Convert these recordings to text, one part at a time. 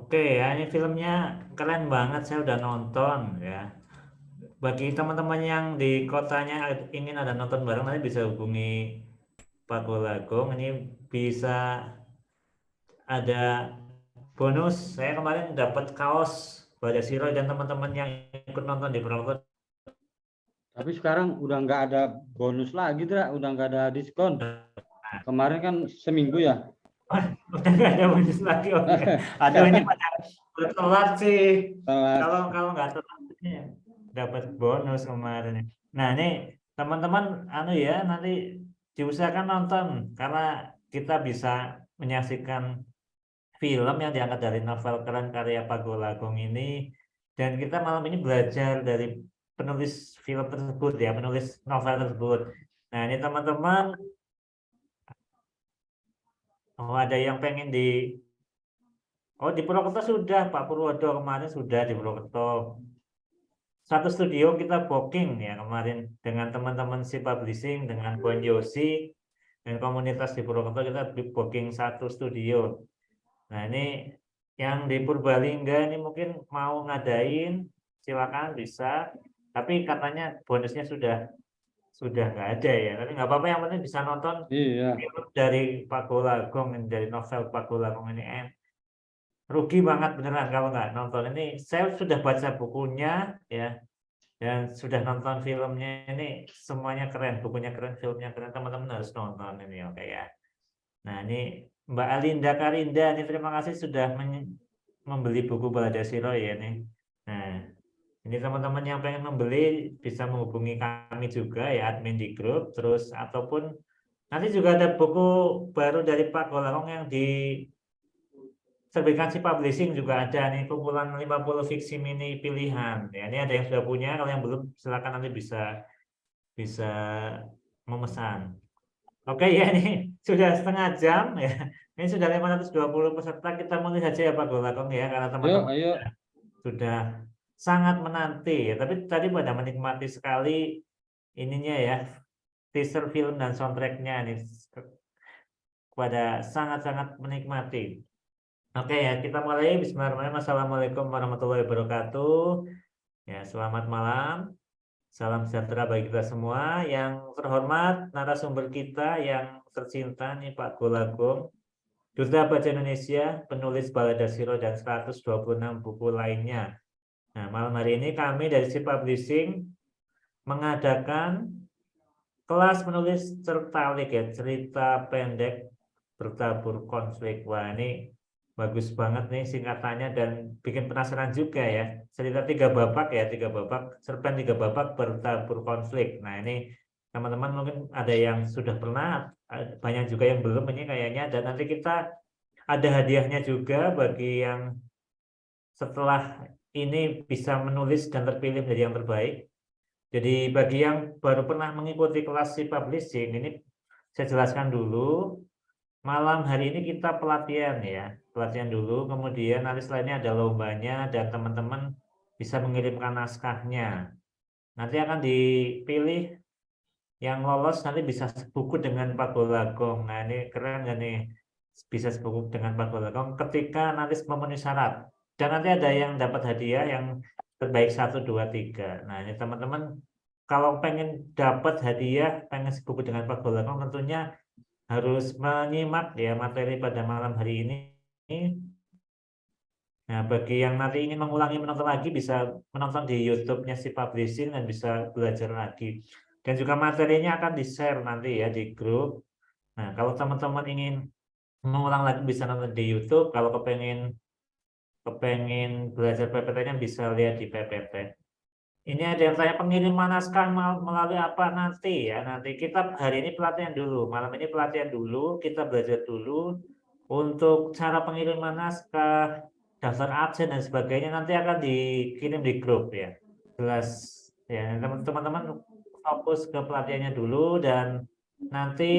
Oke ya, ini filmnya keren banget, saya udah nonton ya. Bagi teman-teman yang di kotanya ingin ada nonton bareng, nanti bisa hubungi Pak Golagong. Ini bisa ada bonus. Saya kemarin dapat kaos Baja Siro dan teman-teman yang ikut nonton di penonton. Tapi sekarang udah nggak ada bonus lagi, Dra. Udah nggak ada diskon. Kemarin kan seminggu ya. Udah nggak ada bonus lagi, oh ya. Aduh, ini pada telat sih. Telat. Kalau kalau nggak telat ini dapat bonus kemarin. Nah, ini teman-teman anu ya, nanti diusahakan nonton karena kita bisa menyaksikan film yang diangkat dari novel keren karya Pagolagong ini, dan kita malam ini belajar dari penulis film tersebut ya, penulis novel tersebut. Nah, ini teman-teman, oh ada yang pengen di Purwokerto sudah, Pak Purwodo kemarin sudah di Purwokerto. Satu studio kita booking ya kemarin dengan teman-teman si publishing, dengan Bon Yosi dan komunitas di Purwokerto, kita booking satu studio. Nah, ini yang di Purbalingga ini mungkin mau ngadain, silakan bisa. Tapi katanya bonusnya sudah nggak ada ya. Tapi nggak apa-apa, yang penting bisa nonton Iya. film dari Pak Golagong, dari novel Pak Golagong ini. Rugi banget beneran kalau nggak nonton ini. Saya sudah baca bukunya ya, dan sudah nonton filmnya. Ini semuanya keren, bukunya keren, filmnya keren. Teman-teman harus nonton ini, oke ya. Nah, ini Mbak Alinda Karinda, ini terima kasih sudah membeli buku Balada Siro ya nih. Nah, ini teman-teman yang pengen membeli bisa menghubungi kami juga ya, admin di grup, terus ataupun nanti juga ada buku baru dari Pak Golarong yang diterbitkan si publishing, juga ada nih kumpulan 50 fiksi mini pilihan. Ya, ini ada yang sudah punya, kalau yang belum silakan nanti bisa bisa memesan. Oke ya, ini sudah setengah jam ya. Ini sudah 520 peserta. Kita mulai saja ya Pak Golagong ya, karena Yuk, teman-teman ayo. sudah sangat menanti ya. Tapi tadi pada menikmati sekali ininya ya, teaser film dan soundtracknya nih, pada sangat-sangat menikmati. Oke ya, kita mulai. Bismillahirrahmanirrahim. Assalamualaikum warahmatullahi wabarakatuh. Ya, selamat malam. Salam sejahtera bagi kita semua. Yang terhormat narasumber kita yang tercinta nih Pak Golagong, Duta Baca Indonesia, penulis Balada Siro dan 126 buku lainnya. Nah, malam hari ini kami dari Si Publishing mengadakan kelas menulis tertalik ya, cerita pendek bertabur konflik. Wah, ini bagus banget nih singkatannya dan bikin penasaran juga ya. Cerita 3 babak ya, 3 babak, cerpen 3 babak bertabur konflik. Nah, ini teman-teman mungkin ada yang sudah pernah, banyak juga yang belum ini kayaknya. Dan nanti kita ada hadiahnya juga bagi yang setelah ini bisa menulis dan terpilih menjadi yang terbaik. Jadi bagi yang baru pernah mengikuti kelas si publishing, ini saya jelaskan dulu. Malam hari ini kita pelatihan ya, pelatihan dulu, kemudian nanti setelahnya ada lombanya dan teman-teman bisa mengirimkan naskahnya. Nanti akan dipilih yang lolos, nanti bisa sebuku dengan Pak Golagong. Nah, ini keren kan nih, bisa sebuku dengan Pak Golagong ketika nanti memenuhi syarat. Dan nanti ada yang dapat hadiah yang terbaik 1, 2, 3. Nah, ini teman-teman kalau pengen dapat hadiah, pengen sebuku dengan Pak Golagong, tentunya harus menyimak ya materi pada malam hari ini. Nah, bagi yang nanti ingin mengulangi menonton lagi, bisa menonton di YouTube-nya si Publishing dan bisa belajar lagi. Dan juga materinya akan di-share nanti ya di grup. Nah, kalau teman-teman ingin mengulang lagi bisa nonton di YouTube. Kalau kepengen kepengen belajar PPT-nya bisa lihat di PPT. Ini ada yang tanya pengiriman naskah melalui apa nanti ya. Nanti kita hari ini pelatihan dulu. Malam ini pelatihan dulu, kita belajar dulu untuk cara pengiriman naskah, daftar absen dan sebagainya nanti akan dikirim di grup ya. Jelas ya, teman-teman fokus ke pelatihannya dulu, dan nanti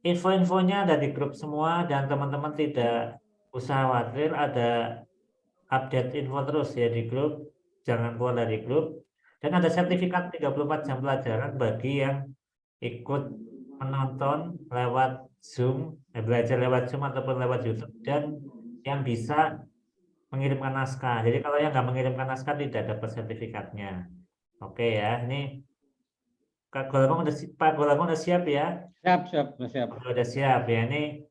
info-infonya ada di grup semua, dan teman-teman tidak usah khawatir, ada update info terus ya di grup, jangan keluar dari grup. Dan ada sertifikat 34 jam pelajaran bagi yang ikut menonton lewat Zoom, belajar lewat Zoom ataupun lewat YouTube, dan yang bisa mengirimkan naskah. Jadi kalau yang nggak mengirimkan naskah tidak dapat sertifikatnya. Oke ya, ini Pak Golabang udah siap ya? Siap, siap, siap. Oke, udah siap ya. Ini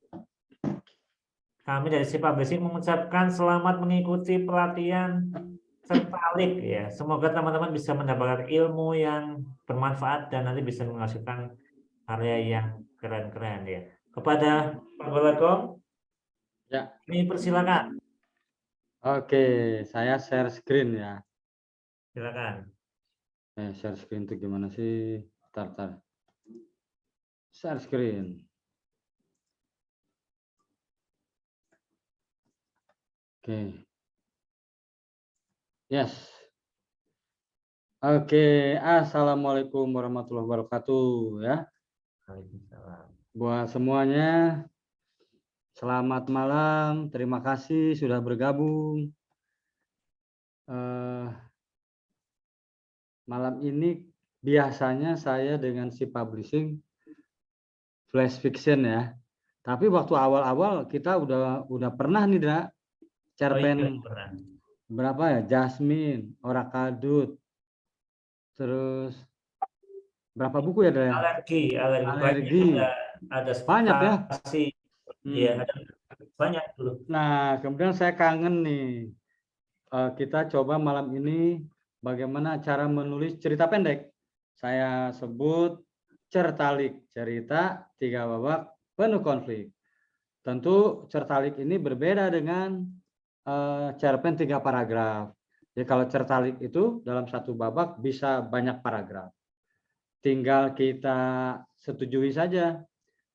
kami dari Si Publishing mengucapkan selamat mengikuti pelatihan Certalik ya. Semoga teman-teman bisa mendapatkan ilmu yang bermanfaat dan nanti bisa menghasilkan karya yang keren-keren ya. Kepada Pak Golagong, Ya. ini persilakan. Oke, saya share screen ya. Silakan. Share screen itu gimana sih? Tar. Share screen. Oke. Yes. Oke, assalamualaikum warahmatullahi wabarakatuh ya. Waalaikumsalam. Buat semuanya, selamat malam. Terima kasih sudah bergabung. Malam ini biasanya saya dengan Si Publishing flash fiction ya. Tapi waktu awal-awal kita udah pernah nih, Dra. Cerpen Pernah. berapa ya? Jasmine, Ora Kadut. Terus berapa buku ya, Dra? Alergi Alergi. ada Banyak ya? spasi. Iya, ada banyak dulu. Nah, kemudian saya kangen nih. Kita coba malam ini bagaimana cara menulis cerita pendek. Saya sebut Certalik, cerita 3 babak penuh konflik. Tentu Certalik ini berbeda dengan cerpen 3 paragraf. Jadi kalau Certalik itu dalam 1 babak bisa banyak paragraf. Tinggal kita setujui saja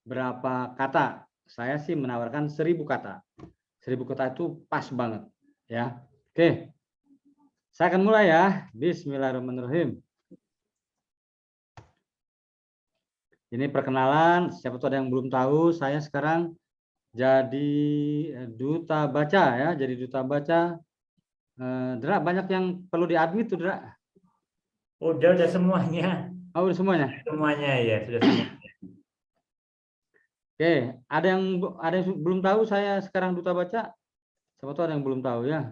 berapa kata. Saya sih menawarkan 1000 kata. 1000 kata itu pas banget ya. Oke. Saya akan mulai ya. Bismillahirrahmanirrahim. Ini perkenalan, siapa tahu ada yang belum tahu, saya sekarang jadi duta baca ya, jadi duta baca. Dra, banyak yang perlu diadmit tuh, Dra. Udah semuanya. Oh, udah semuanya. Semuanya ya, sudah semua. Oke, ada yang belum tahu saya sekarang duta baca? Siapa tahu ada yang belum tahu ya.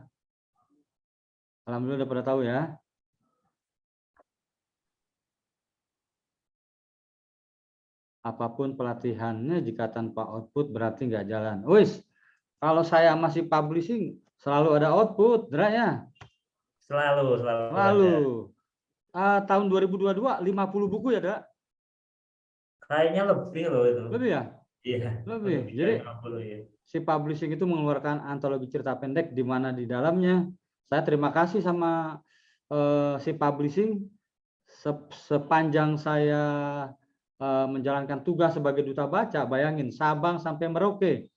Alhamdulillah udah pada tahu ya. Apapun pelatihannya jika tanpa output berarti nggak jalan. Wis, kalau saya masih publishing selalu ada output, Dra ya. Selalu ada. Tahun 2022 50 buku ya, Dra? Kayaknya lebih loh itu. Lebih ya? Iya. Lebih. Dari Jadi 50 ya. Si Publishing itu mengeluarkan antologi cerita pendek di mana di dalamnya saya terima kasih sama Si Publishing sepanjang saya menjalankan tugas sebagai duta baca, bayangin Sabang sampai Merauke.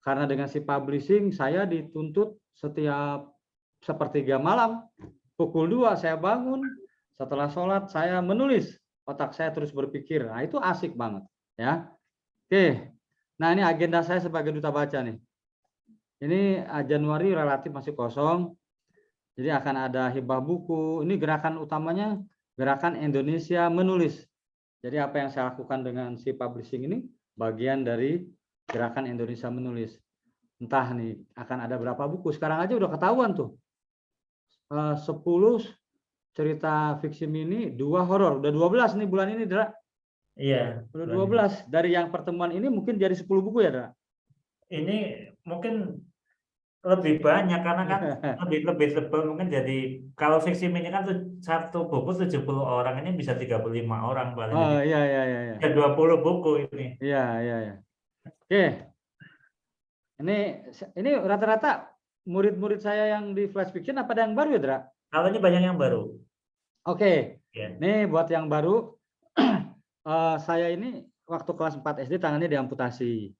Karena dengan Si Publishing saya dituntut setiap sepertiga malam pukul 2 saya bangun, setelah sholat saya menulis, otak saya terus berpikir. Nah, itu asik banget ya. Oke. Nah, ini agenda saya sebagai duta baca nih. Ini Januari relatif masih kosong. Jadi akan ada hibah buku. Ini gerakan utamanya gerakan Indonesia menulis. Jadi apa yang saya lakukan dengan Si Publishing ini bagian dari gerakan Indonesia menulis. Entah nih akan ada berapa buku. Sekarang aja udah ketahuan tuh. 10 cerita fiksi mini, 2 horor. Udah 12 nih bulan ini, Dra. Iya. Udah 12. Dari yang pertemuan ini mungkin jadi 10 buku ya, Dra? Ini mungkin lebih banyak karena kan lebih tebal mungkin jadi kalau fiksi mini kan satu buku 70 orang, ini bisa 35 orang paling. Oh iya. Ya 20 buku ini. Iya. Oke. Ini rata-rata murid-murid saya yang di Flash Fiction apa ada yang baru ya, Dra? Kalau ini banyak yang baru. Oke. Ya. Nih buat yang baru saya ini waktu kelas 4 SD tangannya diamputasi.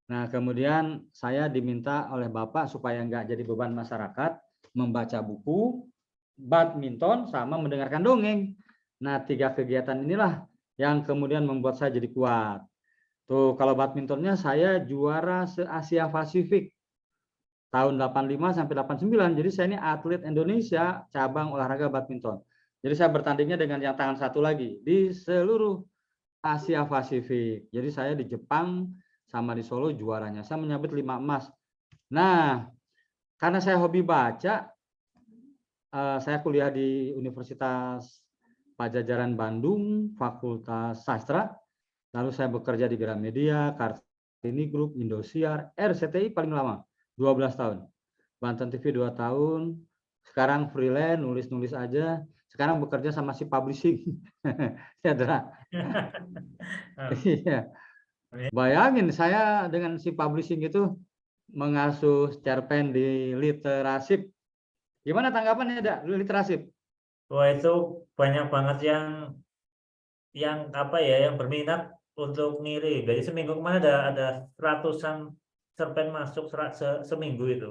Nah, kemudian saya diminta oleh Bapak supaya nggak jadi beban masyarakat membaca buku, badminton, sama mendengarkan dongeng. Nah, 3 kegiatan inilah yang kemudian membuat saya jadi kuat. Tuh, kalau badmintonnya saya juara se-Asia Pasifik tahun 85 sampai 89. Jadi saya ini atlet Indonesia cabang olahraga badminton. Jadi saya bertandingnya dengan yang tangan satu lagi di seluruh Asia Pasifik. Jadi saya di Jepang sama di Solo juaranya. Saya menyabet 5 emas. Nah, karena saya hobi baca, saya kuliah di Universitas Pajajaran Bandung, Fakultas Sastra. Lalu saya bekerja di Gramedia, Kartini Group, Indosiar, RCTI paling lama, 12 tahun. Banten TV 2 tahun. Sekarang freelance, nulis-nulis aja. Sekarang bekerja sama si publishing. Ya, Dra. Iya. Bayangin saya dengan si publishing itu mengasuh cerpen di Literasip. Gimana tanggapannya, Dak? Literasip? Wah, itu banyak banget yang apa ya, yang berminat untuk ngirim. Jadi seminggu kemarin ada ratusan cerpen masuk seminggu itu.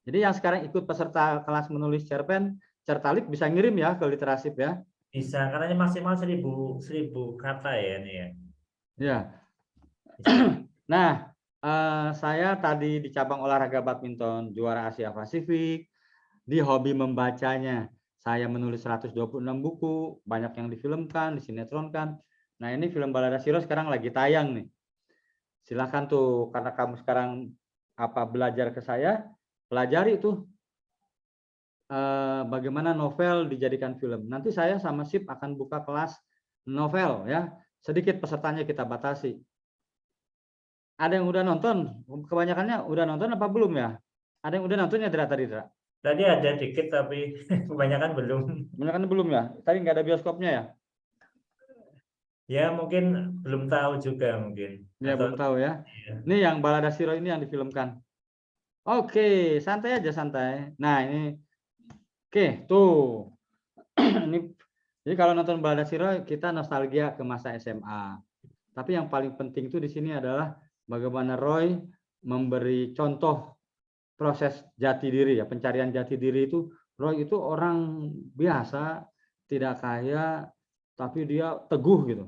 Jadi yang sekarang ikut peserta kelas menulis cerpen, Certalik bisa ngirim ya ke Literasip ya? Bisa, karena ini maksimal 1000 kata ya ini ya. Ya. Bisa. Nah, saya tadi di cabang olahraga badminton juara Asia Pasifik, di hobi membacanya saya menulis 126 buku, banyak yang difilmkan, disinetronkan. Nah, ini film Balada Siro sekarang lagi tayang nih. Silahkan tuh, karena kamu sekarang belajar ke saya, pelajari tuh bagaimana novel dijadikan film. Nanti saya sama SIP akan buka kelas novel ya. Sedikit pesertanya kita batasi. Ada yang udah nonton? Kebanyakannya udah nonton apa belum ya? Ada yang udah nonton ya tadi, Dra? Tadi ada dikit tapi kebanyakan belum. Kebanyakan belum ya? Tadi nggak ada bioskopnya ya? Ya mungkin belum tahu juga mungkin. Ya Atau belum tahu ya. ya. Ini yang Balada Siro ini yang difilmkan. Oke, santai aja santai. Nah ini, oke tuh. Ini, jadi kalau nonton Balada Siro kita nostalgia ke masa SMA. Tapi yang paling penting itu di sini adalah bagaimana Roy memberi contoh proses jati diri ya, pencarian jati diri itu. Roy itu orang biasa, tidak kaya, tapi dia teguh gitu.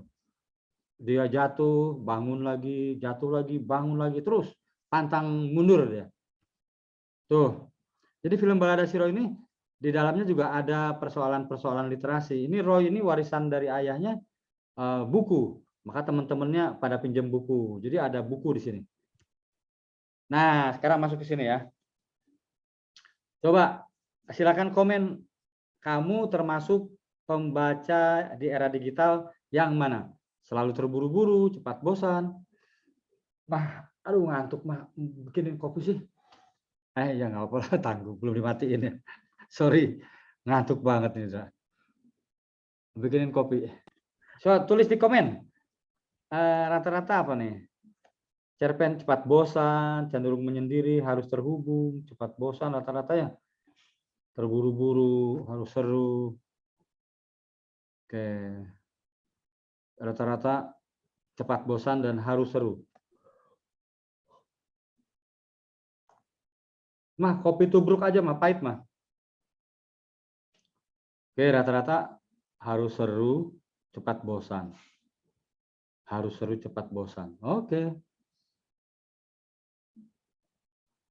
Dia jatuh, bangun lagi, jatuh lagi, bangun lagi, terus pantang mundur dia. Tuh. Jadi film Balada Siro ini di dalamnya juga ada persoalan-persoalan literasi. Ini Roy ini warisan dari ayahnya buku. Maka teman-temannya pada pinjam buku. Jadi ada buku di sini. Nah, sekarang masuk ke sini ya. Coba silakan komen, kamu termasuk pembaca di era digital yang mana? Selalu terburu-buru, cepat bosan. Mah, aduh ngantuk mah, bikinin kopi sih. Ya nggak apa-apa, tanggung, belum dimatiin ya. Sorry, ngantuk banget nih. Bikinin kopi. So, tulis di komen. Rata-rata apa nih? Cerpen cepat bosan, cenderung menyendiri, harus terhubung, cepat bosan, rata-rata ya. Terburu-buru, harus seru. Oke. Rata-rata cepat bosan dan harus seru. Mah, kopi tubruk aja mah, pahit mah. Oke, rata-rata harus seru, cepat bosan. Harus seru, cepat bosan. Oke.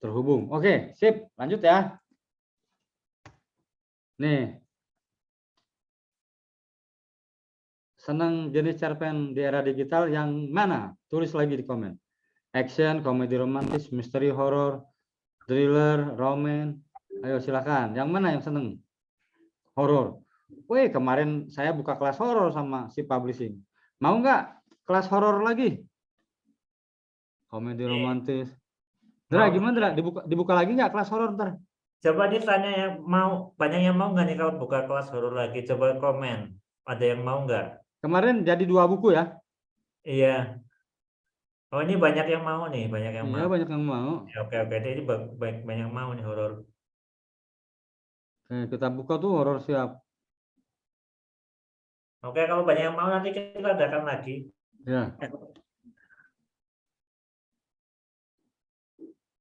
Terhubung. Oke, sip. Lanjut ya. Nih. Senang jenis cerpen di era digital yang mana? Tulis lagi di komen. Action, komedi romantis, misteri, horor, thriller, roman. Ayo silakan. Yang mana yang seneng? Horor. Wih, kemarin saya buka kelas horor sama si publishing. Mau nggak kelas horor lagi? Komedi romantis. Dra, Mau. gimana Dra? Dibuka lagi nggak kelas horor ntar? Coba nih tanya yang mau, banyak yang mau nggak nih kalau buka kelas horor lagi? Coba komen. Ada yang mau nggak? Kemarin jadi 2 buku ya? Iya. Oh ini banyak yang mau nih, banyak yang Iya, mau. banyak yang mau. Ya, oke oke, ini banyak yang mau nih horor. Kita buka tuh horor siap. Oke, kalau banyak yang mau nanti kita adakan lagi. Ya.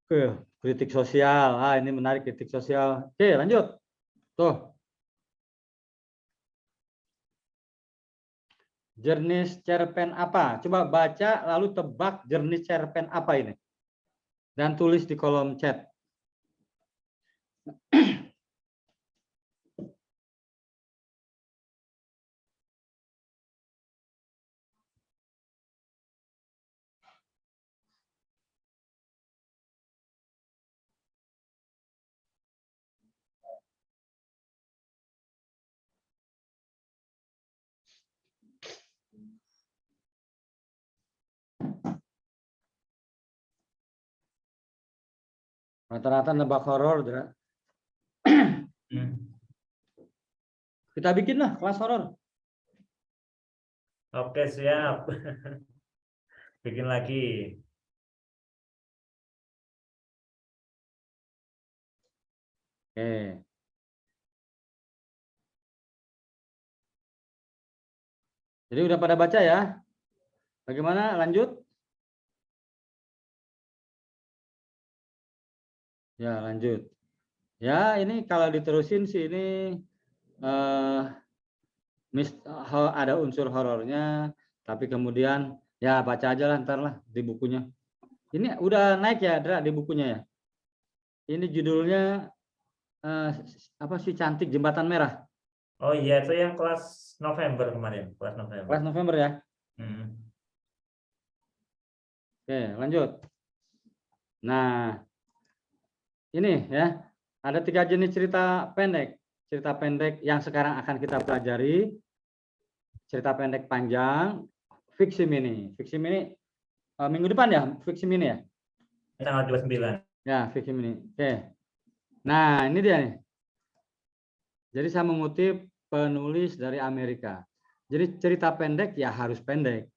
Oke, kritik sosial. Ini menarik, kritik sosial. Oke, lanjut. Tuh. Jenis cerpen apa? Coba baca lalu tebak jenis cerpen apa ini. Dan tulis di kolom chat. Rata-rata nebak horor, Dra. Kita bikin lah kelas horor. Oke, siap. Bikin lagi. Oke. Jadi udah pada baca ya? Bagaimana lanjut? Ya, lanjut. Ya, ini kalau diterusin sih ini ada unsur horornya, tapi kemudian ya baca aja lah ntar lah di bukunya. Ini udah naik ya, Dra, di bukunya ya. Ini judulnya apa sih, Cantik Jembatan Merah. Oh iya, itu yang kelas November kemarin, kelas November. Kelas November ya. Oke, lanjut. Nah, ini ya, ada 3 jenis cerita pendek. Cerita pendek yang sekarang akan kita pelajari. Cerita pendek panjang, fiksi mini. Fiksi mini minggu depan ya, fiksi mini ya? Tanggal 29. Ya, fiksi mini. Oke. Nah, ini dia nih. Jadi saya mengutip penulis dari Amerika. Jadi cerita pendek ya harus pendek.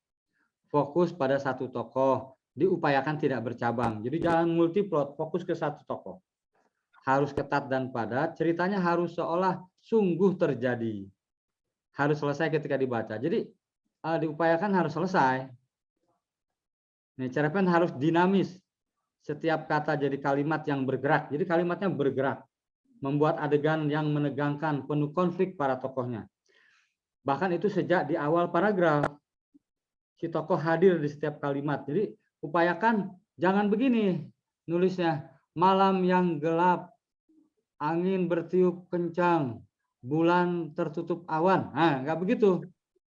Fokus pada satu tokoh, diupayakan tidak bercabang. Jadi jangan multiplot, fokus ke satu tokoh. Harus ketat dan padat, ceritanya harus seolah sungguh terjadi. Harus selesai ketika dibaca. Jadi diupayakan harus selesai. Nih, cerpen harus dinamis. Setiap kata jadi kalimat yang bergerak. Jadi kalimatnya bergerak. Membuat adegan yang menegangkan, penuh konflik para tokohnya. Bahkan itu sejak di awal paragraf. Si tokoh hadir di setiap kalimat. Jadi upayakan jangan begini nulisnya. Malam yang gelap, angin bertiup kencang, bulan tertutup awan. Nah, nggak begitu.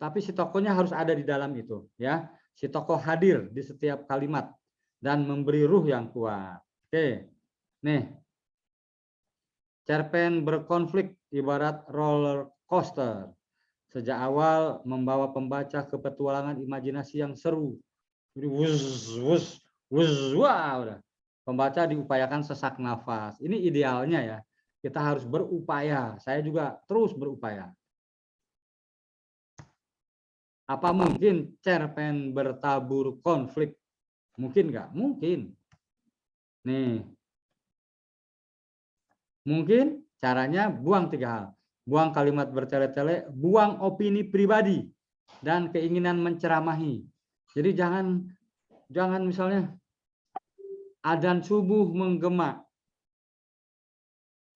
Tapi si tokohnya harus ada di dalam itu, ya. Si tokoh hadir di setiap kalimat dan memberi ruh yang kuat. Oke. Nih. Cerpen berkonflik ibarat roller coaster. Sejak awal membawa pembaca ke petualangan imajinasi yang seru. Jadi wah, udah. Pembaca diupayakan sesak nafas. Ini idealnya ya. Kita harus berupaya. Saya juga terus berupaya. Apa mungkin cerpen bertabur konflik? Mungkin nggak? Mungkin. Nih. Mungkin caranya buang 3 hal. Buang kalimat bertele-tele, buang opini pribadi, dan keinginan menceramahi. Jadi jangan misalnya adzan subuh menggema.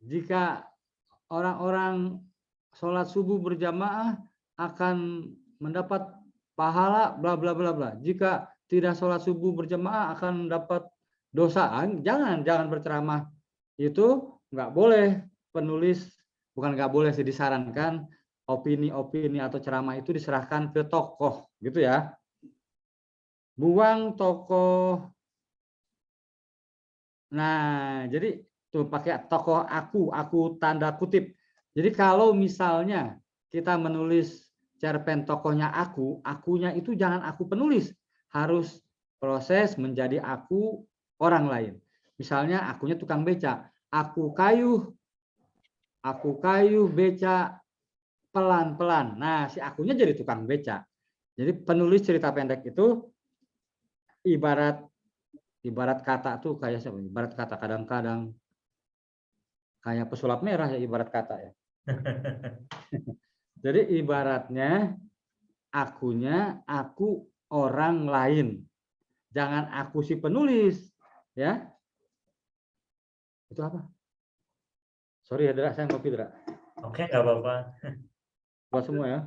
Jika orang-orang sholat subuh berjamaah akan mendapat pahala bla bla bla bla. Jika tidak sholat subuh berjamaah akan mendapat dosa. Jangan berceramah. Itu nggak boleh. Penulis bukan nggak boleh sih, disarankan opini-opini atau ceramah itu diserahkan ke tokoh, gitu ya. Buang tokoh. Nah, jadi tuh pakai tokoh aku tanda kutip. Jadi kalau misalnya kita menulis cerpen tokohnya akunya itu jangan aku penulis, harus proses menjadi aku orang lain. Misalnya akunya tukang beca, aku kayu beca pelan-pelan. Nah, si akunya jadi tukang beca. Jadi penulis cerita pendek itu ibarat kata tuh kayak siapa? Ibarat kata kadang-kadang kayak pesulap merah ya, ibarat kata ya. Jadi ibaratnya akunya aku orang lain. Jangan aku si penulis, ya. Itu apa? Sorry ya, Dra, saya ngopi, Dra. Oke, nggak apa-apa. Buat semua ya.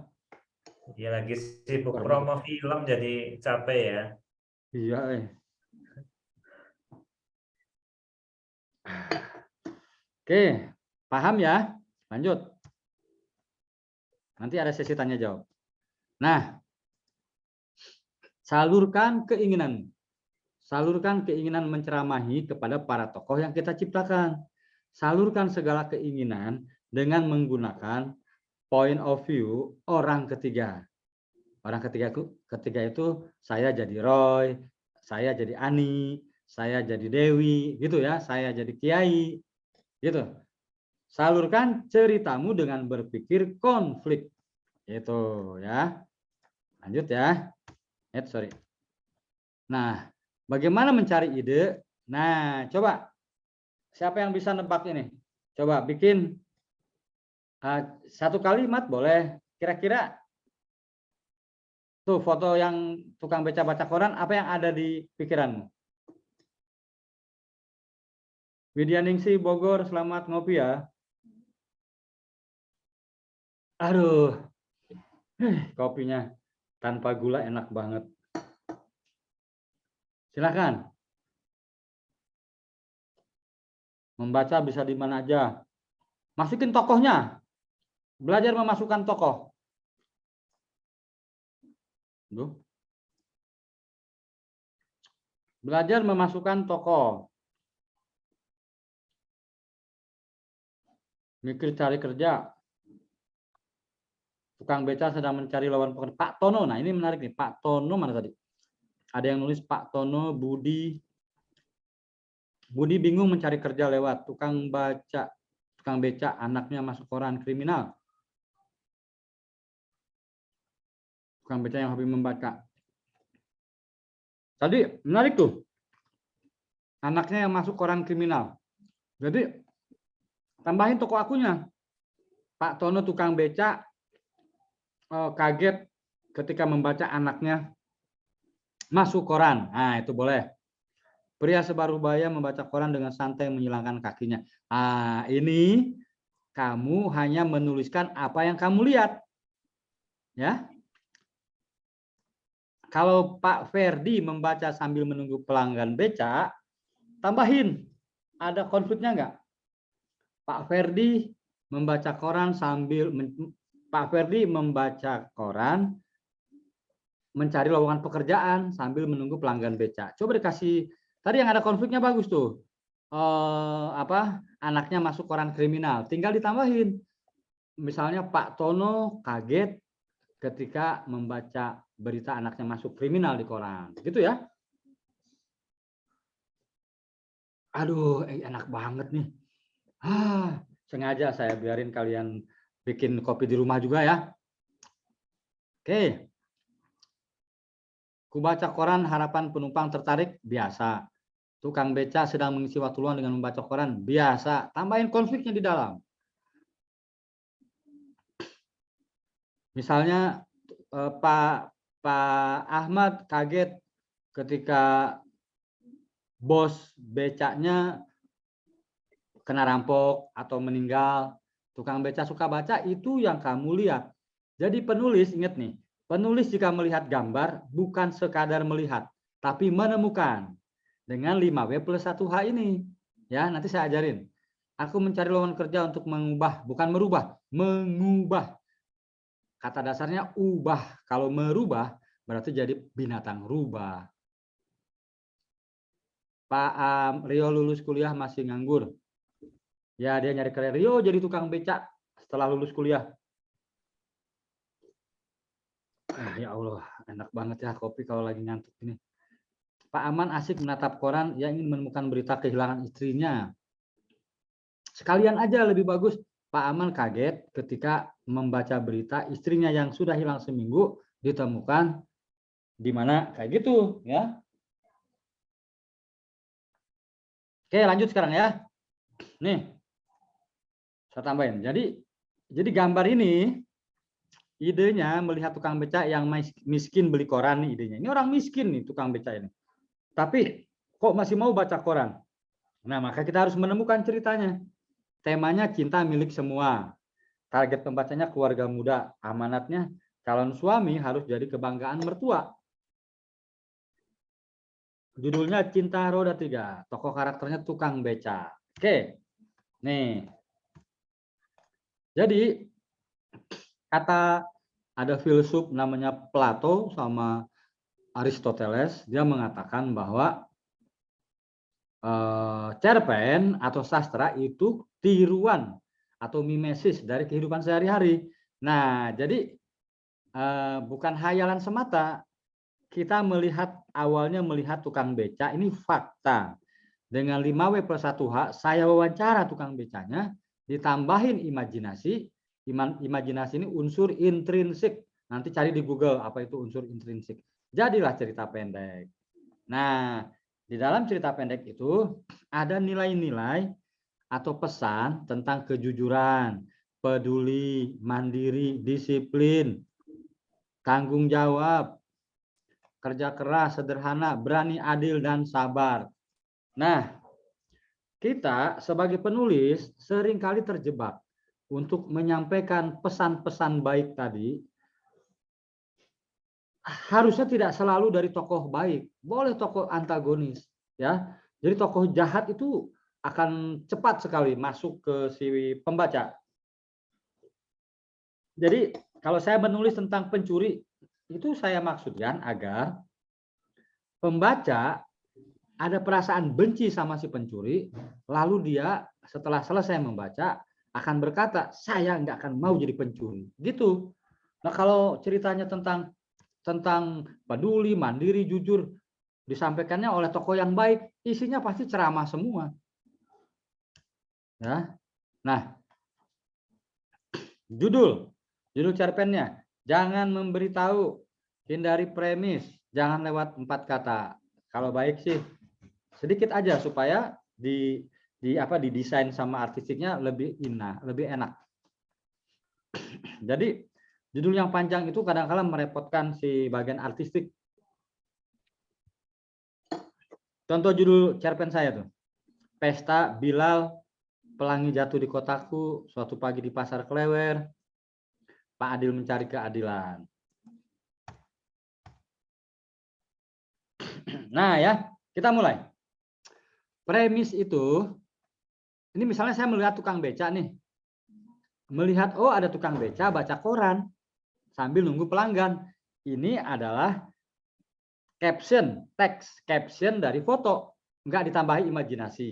Dia lagi sibuk promo film jadi capek ya. Iya, Oke, paham ya? Lanjut. Nanti ada sesi tanya jawab. Nah, salurkan keinginan. Salurkan keinginan menceramahi kepada para tokoh yang kita ciptakan. Salurkan segala keinginan dengan menggunakan point of view orang ketiga. Orang ketiga itu saya jadi Roy, saya jadi Ani, saya jadi dewi, gitu ya, saya jadi kiai, gitu. Salurkan ceritamu dengan berpikir konflik, itu ya. Lanjut ya. Sorry. Nah, bagaimana mencari ide? Nah, coba siapa yang bisa nebak ini? Coba bikin satu kalimat boleh. Kira-kira tuh foto yang tukang beca baca koran, apa yang ada di pikiranmu? Widyaningsih Bogor, selamat ngopi ya. Aduh, kopinya tanpa gula enak banget. Silakan. Membaca bisa di mana aja. Masukin tokohnya. Belajar memasukkan tokoh. Belajar memasukkan tokoh. Mikir cari kerja. Tukang beca sedang mencari lawan pekerjaan. Pak Tono, nah ini menarik nih. Pak Tono mana tadi? Ada yang nulis Pak Tono, Budi. Budi bingung mencari kerja lewat tukang beca anaknya masuk koran kriminal. Tukang beca yang hobi membaca. Tadi menarik tuh. Anaknya yang masuk koran kriminal. Jadi tambahin toko akunya. Pak Tono tukang beca kaget ketika membaca anaknya masuk koran. Nah, itu boleh. Pria sebarubaya membaca koran dengan santai menyilangkan kakinya. Ah, ini kamu hanya menuliskan apa yang kamu lihat. Ya. Kalau Pak Ferdi membaca sambil menunggu pelanggan beca, tambahin. Ada konfliknya enggak? Pak Ferdi membaca koran mencari lowongan pekerjaan sambil menunggu pelanggan beca. Coba dikasih. Tadi yang ada konfliknya bagus tuh. Anaknya masuk koran kriminal. Tinggal ditambahin. Misalnya Pak Tono kaget ketika membaca berita anaknya masuk kriminal di koran. Gitu ya. Aduh, enak banget nih. Sengaja saya biarin kalian bikin kopi di rumah juga ya. Oke. Kubaca koran harapan penumpang tertarik, biasa. Tukang beca sedang mengisi waktu luang dengan membaca koran, biasa. Tambahin konfliknya di dalam. Misalnya Pak Ahmad kaget ketika bos becanya kena rampok atau meninggal. Tukang beca suka baca, itu yang kamu lihat. Jadi penulis, ingat nih, penulis jika melihat gambar bukan sekadar melihat, tapi menemukan. Dengan 5W plus 1H ini. Ya, nanti saya ajarin. Aku mencari lowongan kerja untuk mengubah, bukan merubah, mengubah. Kata dasarnya ubah. Kalau merubah berarti jadi binatang rubah. Pak Rio lulus kuliah masih nganggur. Ya, dia nyari kerja. Rio jadi tukang beca setelah lulus kuliah. Ya Allah, enak banget ya kopi kalau lagi ngantuk ini. Pak Aman asik menatap koran, yang ingin menemukan berita kehilangan istrinya. Sekalian aja lebih bagus. Pak Aman kaget ketika membaca berita istrinya yang sudah hilang seminggu ditemukan di mana, kayak gitu ya. Oke, lanjut sekarang ya. Nih, saya tambahin. Jadi gambar ini idenya melihat tukang beca yang miskin beli koran nih idenya. Ini orang miskin nih tukang beca ini. Tapi kok masih mau baca koran? Nah, maka kita harus menemukan ceritanya. Temanya cinta milik semua. Target pembacanya keluarga muda. Amanatnya calon suami harus jadi kebanggaan mertua. Judulnya Cinta Roda 3. Tokoh karakternya tukang beca. Oke. Nih. Jadi kata ada filsuf namanya Plato sama Aristoteles, dia mengatakan bahwa cerpen atau sastra itu tiruan atau mimesis dari kehidupan sehari-hari. Nah, jadi bukan hayalan semata, kita awalnya melihat tukang beca, ini fakta. Dengan 5W+1H, saya wawancara tukang becanya, ditambahin imajinasi. Imajinasi ini unsur intrinsik. Nanti cari di Google apa itu unsur intrinsik. Jadilah cerita pendek. Nah, di dalam cerita pendek itu ada nilai-nilai atau pesan tentang kejujuran, peduli, mandiri, disiplin, tanggung jawab, kerja keras, sederhana, berani, adil, dan sabar. Nah, kita sebagai penulis seringkali terjebak untuk menyampaikan pesan-pesan baik tadi. Harusnya tidak selalu dari tokoh baik, boleh tokoh antagonis, ya. Jadi tokoh jahat itu akan cepat sekali masuk ke si pembaca. Jadi kalau saya menulis tentang pencuri, itu saya maksudkan agar pembaca ada perasaan benci sama si pencuri, lalu dia setelah selesai membaca akan berkata, saya nggak akan mau jadi pencuri. Gitu. Nah kalau ceritanya tentang peduli, mandiri, jujur, disampaikannya oleh tokoh yang baik, isinya pasti ceramah semua. Ya. Nah, judul cerpennya, jangan memberitahu, hindari premis, jangan lewat 4 kata. Kalau baik sih sedikit aja supaya didesain sama artistiknya lebih enak. Jadi judul yang panjang itu kadang-kadang merepotkan si bagian artistik. Contoh judul cerpen saya tuh, Pesta Bilal, pelangi jatuh di kotaku, suatu pagi di pasar Klewer, Pak Adil mencari keadilan. Nah ya, kita mulai. Premis itu, ini misalnya saya melihat tukang beca nih. Melihat, oh ada tukang beca baca koran sambil nunggu pelanggan. Ini adalah caption, teks caption dari foto. Nggak ditambahi imajinasi.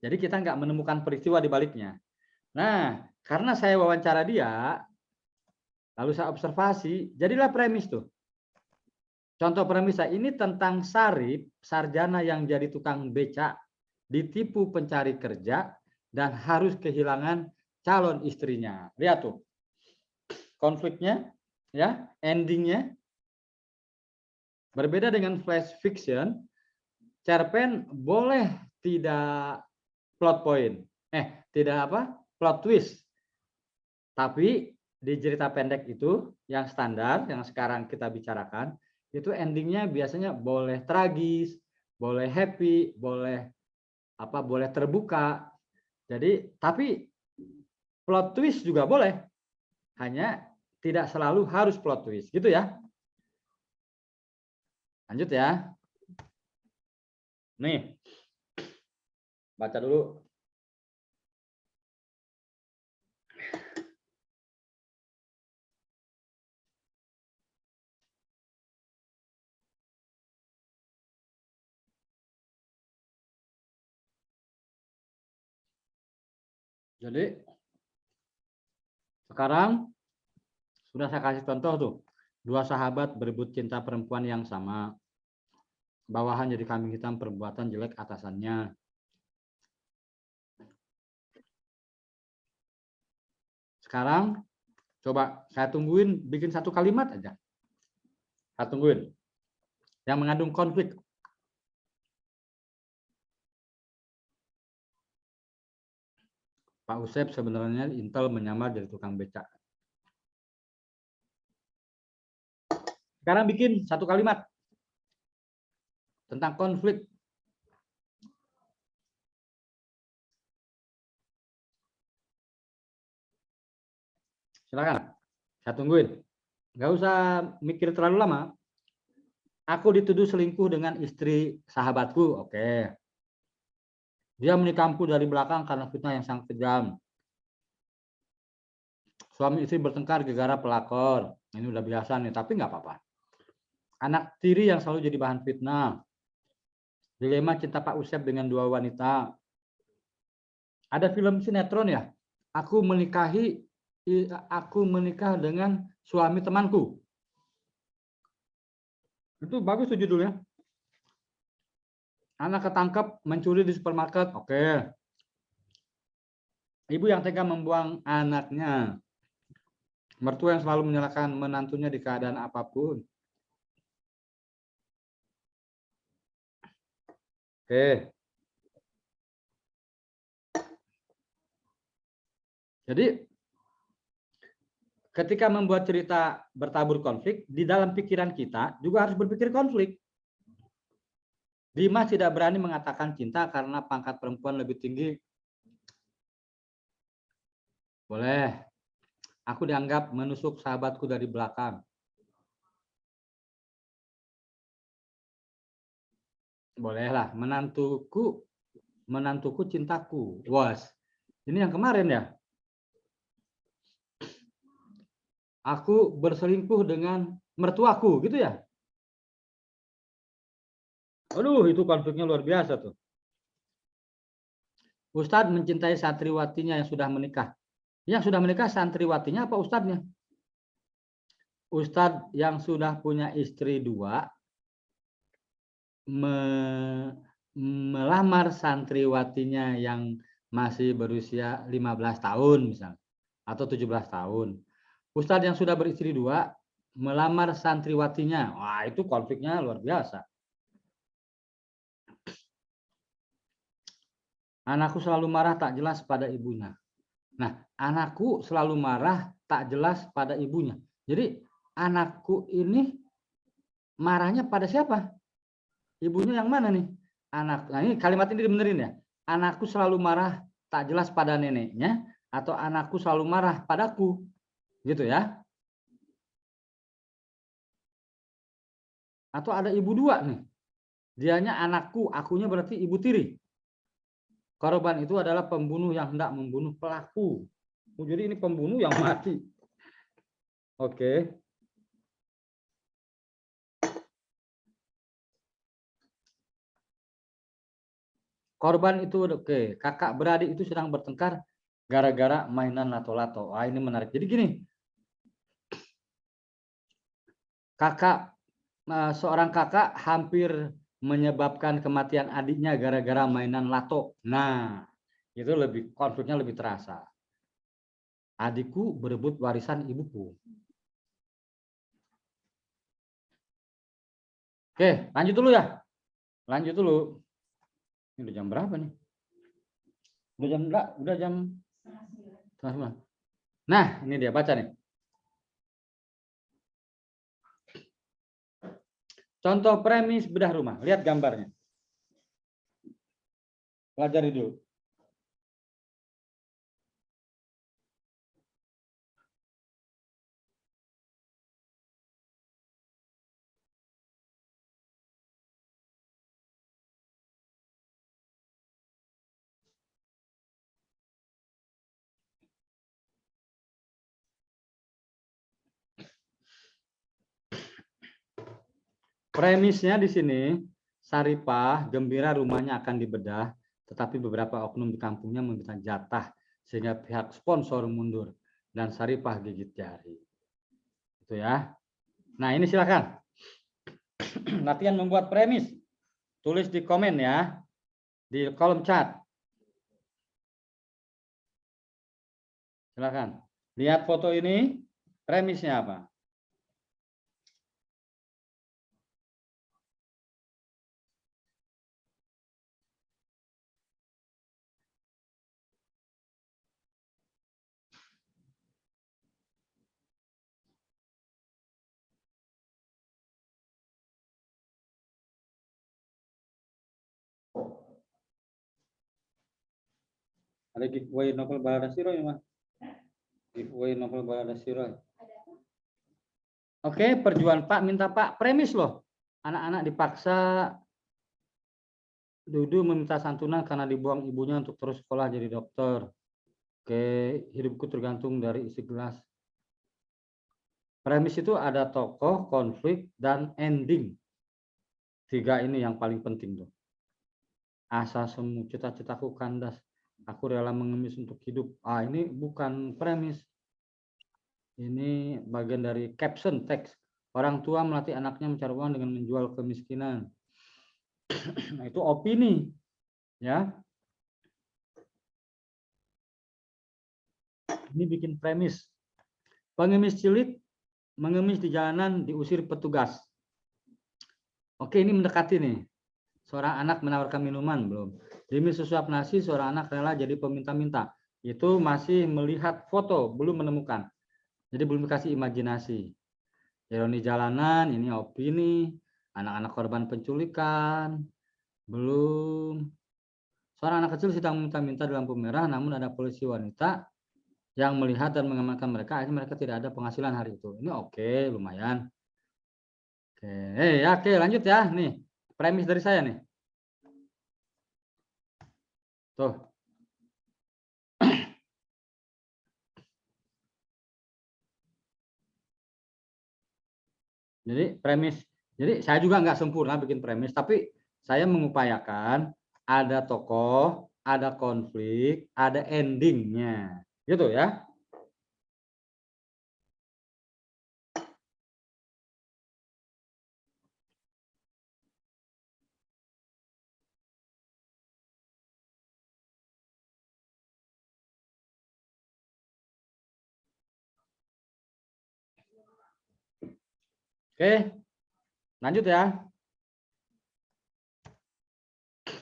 Jadi kita nggak menemukan peristiwa di baliknya. Nah, karena saya wawancara dia, lalu saya observasi, jadilah premis tuh. Contoh premis saya ini tentang Sarip, sarjana yang jadi tukang beca, ditipu pencari kerja, dan harus kehilangan calon istrinya. Lihat tuh, konfliknya, ya, endingnya. Berbeda dengan flash fiction, cerpen boleh tidak plot point, tidak plot twist. Tapi di cerita pendek itu yang standar, yang sekarang kita bicarakan, itu endingnya biasanya boleh tragis, boleh happy, boleh terbuka. Jadi tapi plot twist juga boleh, hanya tidak selalu harus plot twist, gitu ya. Lanjut ya. Nih, baca dulu. Jadi sekarang sudah saya kasih contoh tuh. 2 sahabat berebut cinta perempuan yang sama. Bawahan jadi kambing hitam, perbuatan jelek atasannya. Sekarang coba saya tungguin bikin 1 kalimat aja. Saya tungguin. Yang mengandung konflik. Pak Usep sebenarnya intel menyamar jadi tukang becak. Sekarang bikin 1 kalimat tentang konflik. Silakan, saya tungguin. Nggak usah mikir terlalu lama. Aku dituduh selingkuh dengan istri sahabatku. Oke. Dia menikamku dari belakang karena fitnah yang sangat kejam. Suami istri bertengkar gara-gara pelakor. Ini udah biasa nih, tapi nggak apa-apa. Anak tiri yang selalu jadi bahan fitnah. Dilema cinta Pak Usep dengan 2 wanita. Ada film sinetron ya. Aku menikah dengan suami temanku. Itu bagus tuh judulnya. Anak ketangkep mencuri di supermarket. Oke. Ibu yang tega membuang anaknya. Mertua yang selalu menyalahkan menantunya di keadaan apapun. Oke. Jadi ketika membuat cerita bertabur konflik, di dalam pikiran kita juga harus berpikir konflik. Dimas tidak berani mengatakan cinta karena pangkat perempuan lebih tinggi. Boleh. Aku dianggap menusuk sahabatku dari belakang. Bolehlah. Menantuku cintaku. Was. Ini yang kemarin ya. Aku berselingkuh dengan mertuaku, gitu ya. Aduh, itu konfliknya luar biasa tuh. Ustadz mencintai santriwatinya yang sudah menikah. Yang sudah menikah santriwatinya apa ustadznya? Ustadz yang sudah punya istri 2 melamar santriwatinya yang masih berusia 15 tahun misalnya atau 17 tahun. Ustadz yang sudah beristri 2 melamar santriwatinya. Wah, itu konfliknya luar biasa. Anakku selalu marah tak jelas pada ibunya. Nah, anakku selalu marah tak jelas pada ibunya. Jadi anakku ini marahnya pada siapa? Ibunya yang mana nih? Nah ini kalimat ini dibenerin ya. Anakku selalu marah tak jelas pada neneknya atau anakku selalu marah padaku. Gitu ya. Atau ada ibu 2 nih. Dianya anakku, akunya berarti ibu tiri. Korban itu adalah pembunuh yang hendak membunuh pelaku. Jadi ini pembunuh yang mati. Oke. Korban itu oke, kakak beradik itu sedang bertengkar gara-gara mainan lato-lato. Wah, ini menarik. Jadi gini. Seorang kakak hampir menyebabkan kematian adiknya gara-gara mainan lato. Nah, itu konfliknya lebih terasa. Adikku berebut warisan ibuku. Oke, lanjut dulu ya. Lanjut dulu. Ini udah jam berapa nih? Udah jam. Nah, ini dia baca nih. Contoh premis bedah rumah. Lihat gambarnya. Pelajari dulu. Premisnya di sini, Saripah gembira rumahnya akan dibedah, tetapi beberapa oknum di kampungnya meminta jatah sehingga pihak sponsor mundur dan Saripah gigit jari. Itu ya. Nah, ini silakan. Latihan membuat premis. Tulis di komen ya. Di kolom chat. Silakan. Lihat foto ini, premisnya apa? Ada giveaway novel Balada Siro ya, Mas? Giveaway novel Balada Siro. Oke, perjuangan Pak minta Pak premis loh. Anak-anak dipaksa Dudu meminta santunan karena dibuang ibunya untuk terus sekolah jadi dokter. Oke, hidupku tergantung dari isi gelas. Premis itu ada tokoh, konflik, dan ending. 3 ini yang paling penting tuh. Asa semu, cita-citaku kandas. Aku rela mengemis untuk hidup. Ah, ini bukan premis. Ini bagian dari caption teks. Orang tua melatih anaknya mencari uang dengan menjual kemiskinan. Nah, itu opini, ya. Ini bikin premis. Pengemis cilik mengemis di jalanan diusir petugas. Oke, ini mendekati nih. Seorang anak menawarkan minuman, belum. Demi sesuap nasi, seorang anak rela jadi peminta-minta. Itu masih melihat foto, belum menemukan. Jadi belum dikasih imajinasi. Ironi jalanan, ini opini. Anak-anak korban penculikan, belum. Seorang anak kecil sedang meminta-minta di lampu merah, namun ada polisi wanita yang melihat dan mengamankan mereka. Akhirnya mereka tidak ada penghasilan hari itu. Ini oke, lumayan. Oke, lanjut ya. Nih, premis dari saya nih. Tuh. Jadi premis. Jadi saya juga nggak sempurna bikin premis, tapi saya mengupayakan ada tokoh, ada konflik, ada endingnya, gitu ya. Oke, lanjut ya.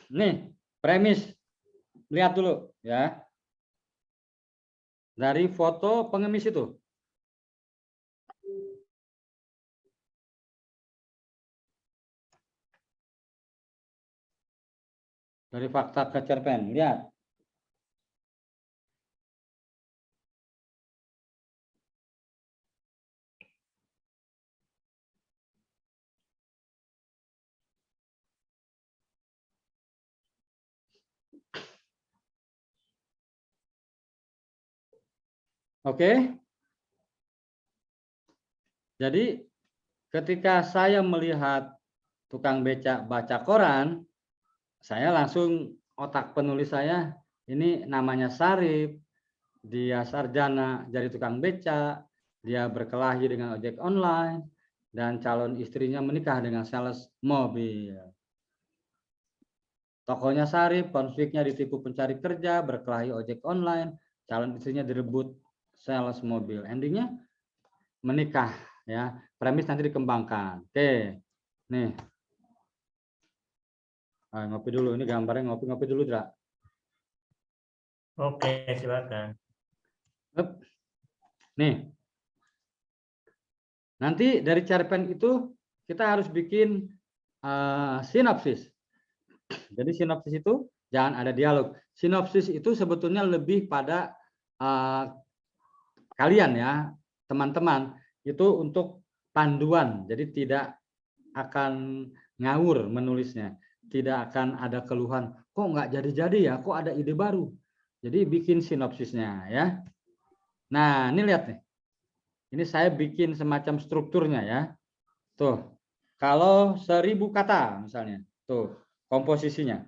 Nih, premis. Lihat dulu ya. Dari foto pengemis itu. Dari fakta ke cerpen, lihat. Oke. Jadi ketika saya melihat tukang becak baca koran, saya langsung otak penulis saya, ini namanya Sarip, dia sarjana jadi tukang becak, dia berkelahi dengan ojek online, dan calon istrinya menikah dengan sales mobil. Tokohnya Sarip, konfliknya ditipu pencari kerja, berkelahi ojek online, calon istrinya direbut sales mobil. Endingnya menikah, ya. Premis nanti dikembangkan. Oke, nih. Ngopi dulu, ini gambarnya ngopi dulu, Dra. Oke, silakan. Nih, nanti dari cerpen itu kita harus bikin sinopsis. Jadi sinopsis itu jangan ada dialog. Sinopsis itu sebetulnya lebih pada kalian ya, teman-teman, itu untuk panduan. Jadi tidak akan ngawur menulisnya. Tidak akan ada keluhan, kok nggak jadi-jadi ya, kok ada ide baru. Jadi bikin sinopsisnya ya. Nah, ini lihat nih. Ini saya bikin semacam strukturnya ya. Tuh, kalau 1000 kata misalnya, tuh komposisinya.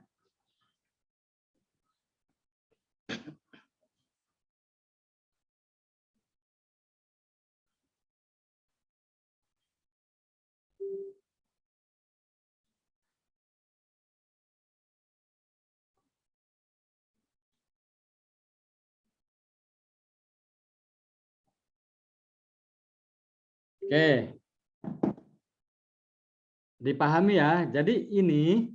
Oke, dipahami ya. Jadi ini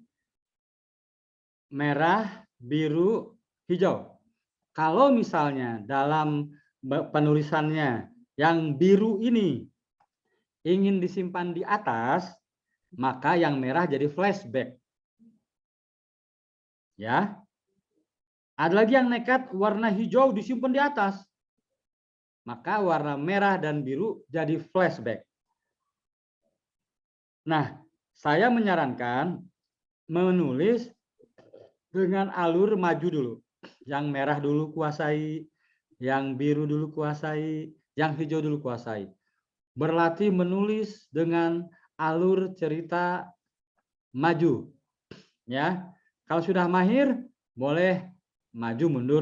merah, biru, hijau. Kalau misalnya dalam penulisannya yang biru ini ingin disimpan di atas, maka yang merah jadi flashback. Ya. Ada lagi yang nekat warna hijau disimpan di atas. Maka warna merah dan biru jadi flashback. Nah, saya menyarankan menulis dengan alur maju dulu. Yang merah dulu kuasai, yang biru dulu kuasai, yang hijau dulu kuasai. Berlatih menulis dengan alur cerita maju. Ya. Kalau sudah mahir, boleh maju mundur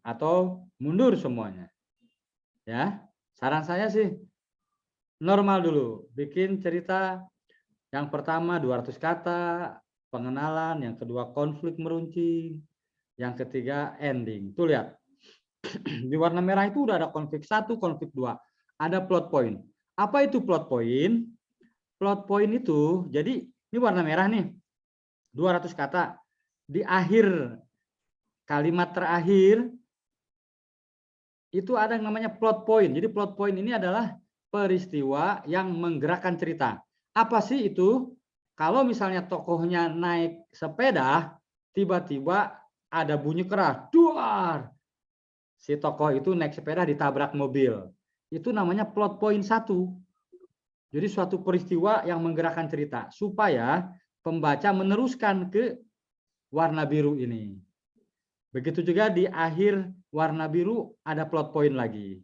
atau mundur semuanya. Ya. Saran saya sih normal dulu. Bikin cerita yang pertama 200 kata, pengenalan, yang kedua konflik meruncing, yang ketiga ending. Tuh lihat. Di warna merah itu udah ada konflik 1, konflik 2. Ada plot point. Apa itu plot point? Plot point itu, jadi ini warna merah nih. 200 kata. Di akhir kalimat terakhir itu ada yang namanya plot point. Jadi plot point ini adalah peristiwa yang menggerakkan cerita. Apa sih itu? Kalau misalnya tokohnya naik sepeda, tiba-tiba ada bunyi keras, duar. Si tokoh itu naik sepeda ditabrak mobil. Itu namanya plot point 1. Jadi suatu peristiwa yang menggerakkan cerita supaya pembaca meneruskan ke warna biru ini. Begitu juga di akhir warna biru ada plot point lagi.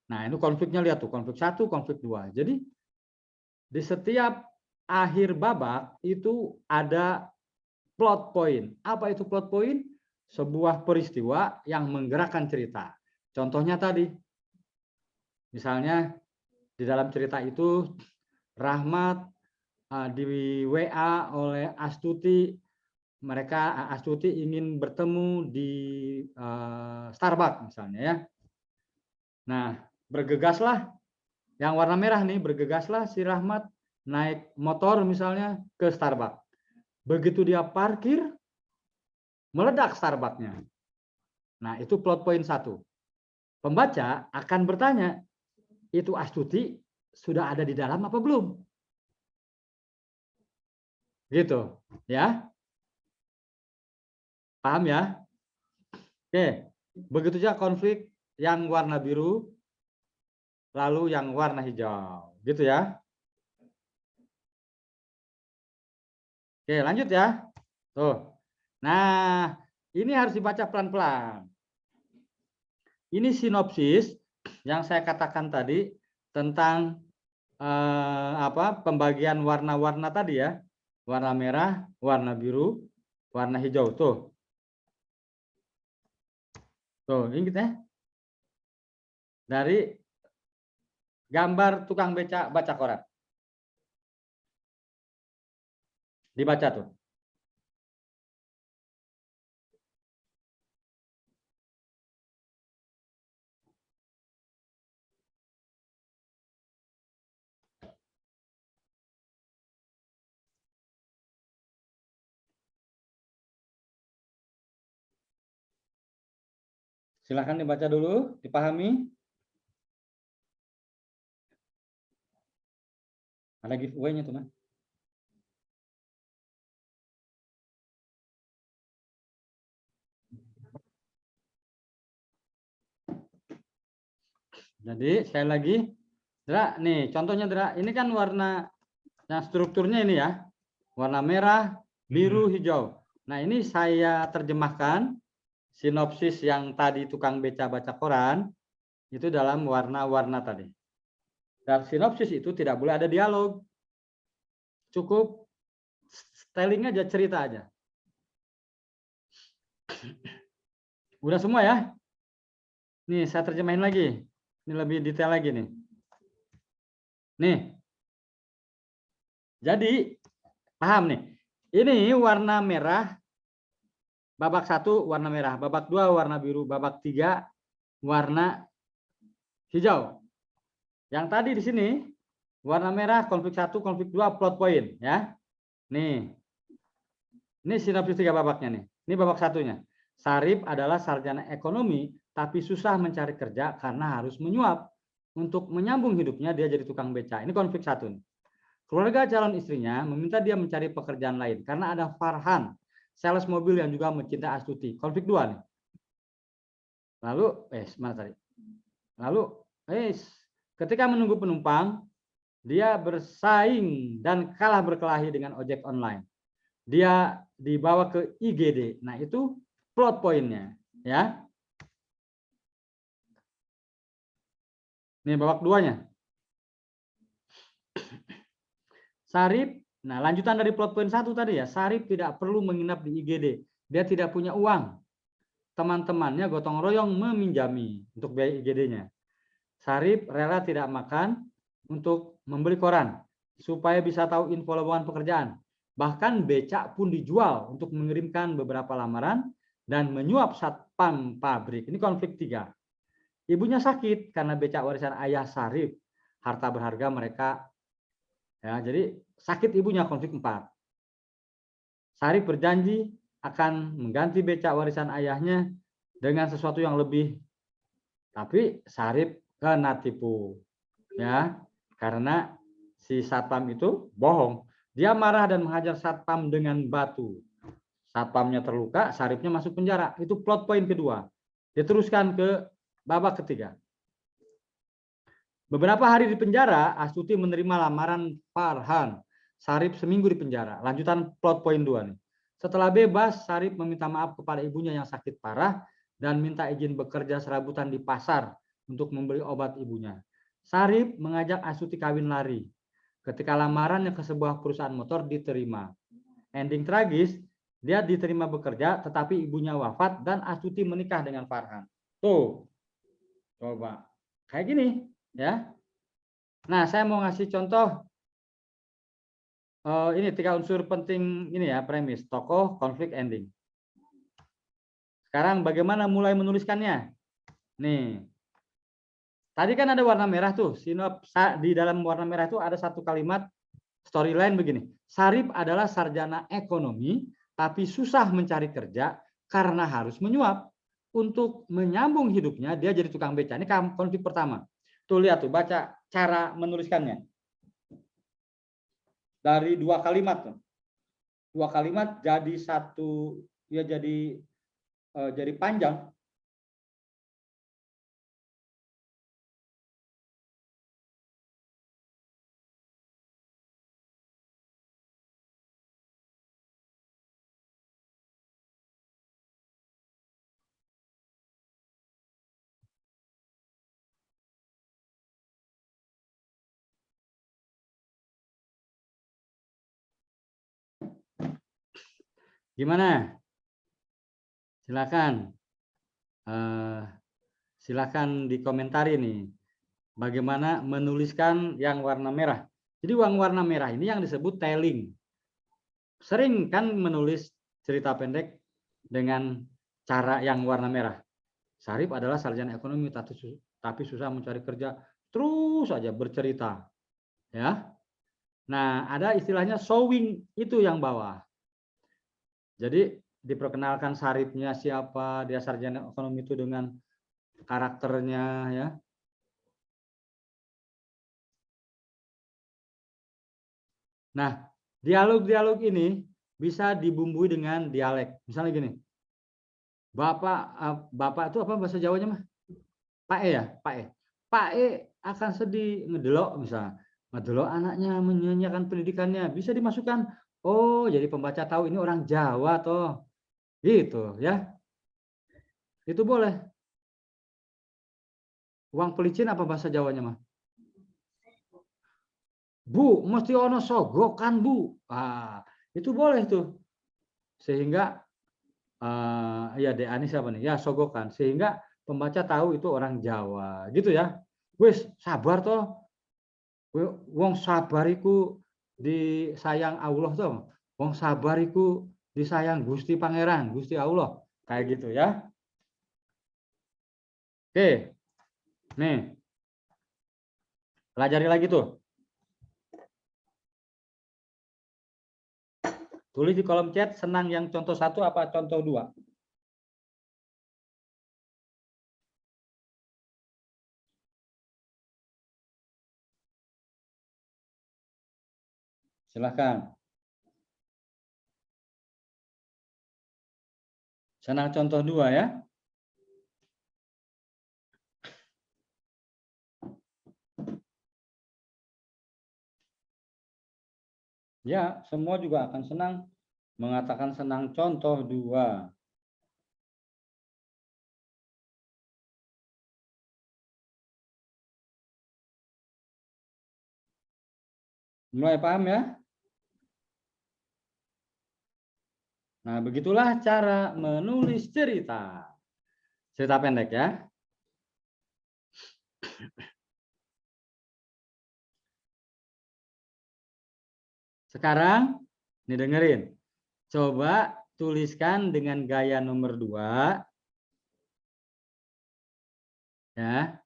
Nah, ini konfliknya lihat tuh, konflik 1, konflik 2. Jadi di setiap akhir babak itu ada plot point. Apa itu plot point? Sebuah peristiwa yang menggerakkan cerita. Contohnya tadi, misalnya di dalam cerita itu Rahmat di WA oleh Astuti. Astuti ingin bertemu di Starbucks misalnya ya. Nah, bergegaslah yang warna merah nih, bergegaslah si Rahmat naik motor misalnya ke Starbucks. Begitu dia parkir, meledak Starbucksnya. Nah, itu plot point 1. Pembaca akan bertanya, itu Astuti sudah ada di dalam apa belum? Gitu, ya. Paham ya? Oke, begitu saja konflik yang warna biru, lalu yang warna hijau. Gitu ya. Oke, lanjut ya. Tuh. Nah, ini harus dibaca pelan-pelan. Ini sinopsis yang saya katakan tadi tentang pembagian warna-warna tadi ya. Warna merah, warna biru, warna hijau. Tuh. Tuh, ini kita dari gambar tukang beca baca koran. Dibaca tuh. Silahkan dibaca dulu, dipahami. Ada giveaway-nya tuh, Mas. Jadi sekali lagi, Dra, nih contohnya Dra, ini kan warna yang strukturnya ini ya, warna merah, biru, hijau. Nah ini saya terjemahkan sinopsis yang tadi tukang beca baca koran itu dalam warna-warna tadi. Dan sinopsis itu tidak boleh ada dialog, cukup styling aja, cerita aja. Udah semua ya? Nih saya terjemahin lagi. Ini lebih detail lagi nih. Nih. Jadi paham nih. Ini warna merah. Babak 1 warna merah, babak 2 warna biru, babak 3 warna hijau. Yang tadi di sini warna merah konflik 1, konflik 2 plot point ya. Nih. Ini sinopsis 3 babaknya nih. Ini babak 1-nya. Sarip adalah sarjana ekonomi tapi susah mencari kerja karena harus menyuap. Untuk menyambung hidupnya dia jadi tukang beca. Ini konflik 1 nih. Keluarga calon istrinya meminta dia mencari pekerjaan lain karena ada Farhan, sales mobil yang juga mencintai Astuti. Konflik 2 nih. Lalu, mana tadi? Lalu, ketika menunggu penumpang, dia bersaing dan kalah berkelahi dengan ojek online. Dia dibawa ke IGD. Nah, itu plot point-nya, ya. Ini babak 2-nya. Sarip, nah lanjutan dari plot point 1 tadi ya, Sarip tidak perlu menginap di IGD. Dia tidak punya uang. Teman-temannya gotong royong meminjami untuk biaya IGD-nya. Sarip rela tidak makan untuk membeli koran supaya bisa tahu info lowongan pekerjaan. Bahkan becak pun dijual untuk mengirimkan beberapa lamaran dan menyuap satpam pabrik. Ini konflik 3. Ibunya sakit karena becak warisan ayah Sarip. Harta berharga mereka. Ya, jadi sakit ibunya, konflik 4. Sarip berjanji akan mengganti becak warisan ayahnya dengan sesuatu yang lebih. Tapi Sarip kena tipu. Ya, karena si satpam itu bohong. Dia marah dan menghajar satpam dengan batu. Satpamnya terluka, Saripnya masuk penjara. Itu plot point kedua. Diteruskan ke babak ketiga. Beberapa hari di penjara, Astuti menerima lamaran Farhan. Sarip seminggu di penjara. Lanjutan plot point 2 nih. Setelah bebas, Sarip meminta maaf kepada ibunya yang sakit parah dan minta izin bekerja serabutan di pasar untuk membeli obat ibunya. Sarip mengajak Astuti kawin lari. Ketika lamarannya ke sebuah perusahaan motor diterima. Ending tragis, dia diterima bekerja tetapi ibunya wafat dan Astuti menikah dengan Farhan. Tuh. Coba. Kayak gini, ya. Nah, saya mau ngasih contoh ini 3 unsur penting ini ya, premis, tokoh, konflik, ending. Sekarang bagaimana mulai menuliskannya? Nih. Tadi kan ada warna merah tuh, di dalam warna merah itu ada satu kalimat storyline begini. Sarip adalah sarjana ekonomi, tapi susah mencari kerja karena harus menyuap. Untuk menyambung hidupnya, dia jadi tukang beca. Ini konflik pertama. Tuh lihat tuh, baca cara menuliskannya. Dari 2 kalimat tuh. 2 kalimat jadi satu, ya jadi panjang. Gimana? Silakan. Silakan dikomentari nih. Bagaimana menuliskan yang warna merah. Jadi yang warna merah ini yang disebut telling. Sering kan menulis cerita pendek dengan cara yang warna merah. Sarip adalah sarjana ekonomi tapi susah mencari kerja. Terus saja bercerita. Ya. Nah, ada istilahnya showing, itu yang bawah. Jadi diperkenalkan Saripnya siapa, dia sarjana ekonomi itu dengan karakternya ya. Nah, dialog-dialog ini bisa dibumbui dengan dialek. Misalnya gini. Bapak itu apa bahasa Jawanya mah? Pak E ya, Pak E. Pak E akan sedih ngedelok misalnya. Ngedelok anaknya menyanyiakan pendidikannya, bisa dimasukkan. Oh, jadi pembaca tahu ini orang Jawa toh. Gitu ya. Itu boleh. Uang pelicin apa bahasa Jawanya mah? Bu, mesti ono sogokan, Bu. Itu boleh tuh. Sehingga ya DA ini siapa nih? Ya sogokan. Sehingga pembaca tahu itu orang Jawa, gitu ya. Wis, sabar toh. Wong sabariku disayang Allah toh. Wong sabariku disayang Gusti Pangeran, Gusti Allah. Kayak gitu ya. Oke. Nih. Pelajari lagi tuh. Tulis di kolom chat senang yang contoh 1 apa contoh 2. Silahkan. Senang contoh 2 ya. Ya, semua juga akan senang mengatakan senang contoh 2. Mulai paham ya? Nah, begitulah cara menulis cerita. Cerita pendek ya. Sekarang, nih dengerin. Coba tuliskan dengan gaya nomor 2. Ya,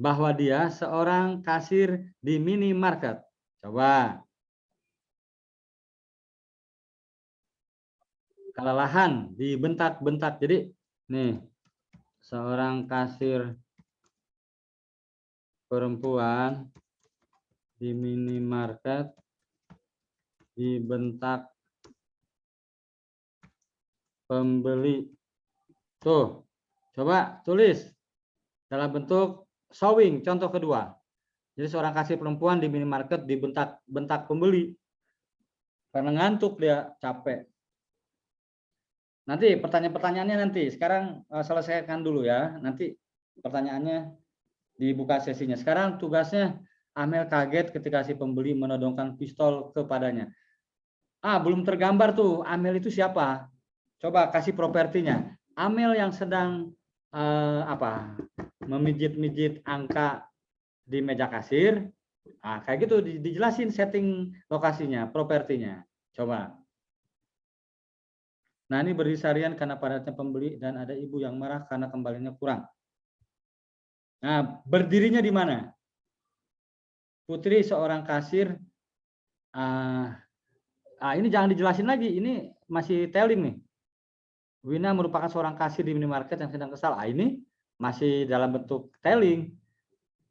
bahwa dia seorang kasir di minimarket. Coba. Kelelahan dibentak-bentak. Jadi nih, seorang kasir perempuan di minimarket dibentak pembeli. Tuh, coba tulis dalam bentuk showing. Contoh kedua. Jadi seorang kasir perempuan di minimarket dibentak-bentak pembeli. Karena ngantuk dia, capek. Nanti pertanyaan-pertanyaannya nanti. Sekarang selesaikan dulu ya. Nanti pertanyaannya dibuka sesinya. Sekarang tugasnya Amel kaget ketika si pembeli menodongkan pistol kepadanya. Belum tergambar tuh Amel itu siapa? Coba kasih propertinya. Amel yang sedang memijit-mijit angka di meja kasir. Kayak gitu dijelasin setting lokasinya, propertinya. Coba. Nah, ini berdiri seharian karena padatnya pembeli dan ada ibu yang marah karena kembaliannya kurang. Nah, berdirinya di mana? Putri seorang kasir. Ini jangan dijelasin lagi. Ini masih telling nih. Wina merupakan seorang kasir di minimarket yang sedang kesal. Ini masih dalam bentuk telling.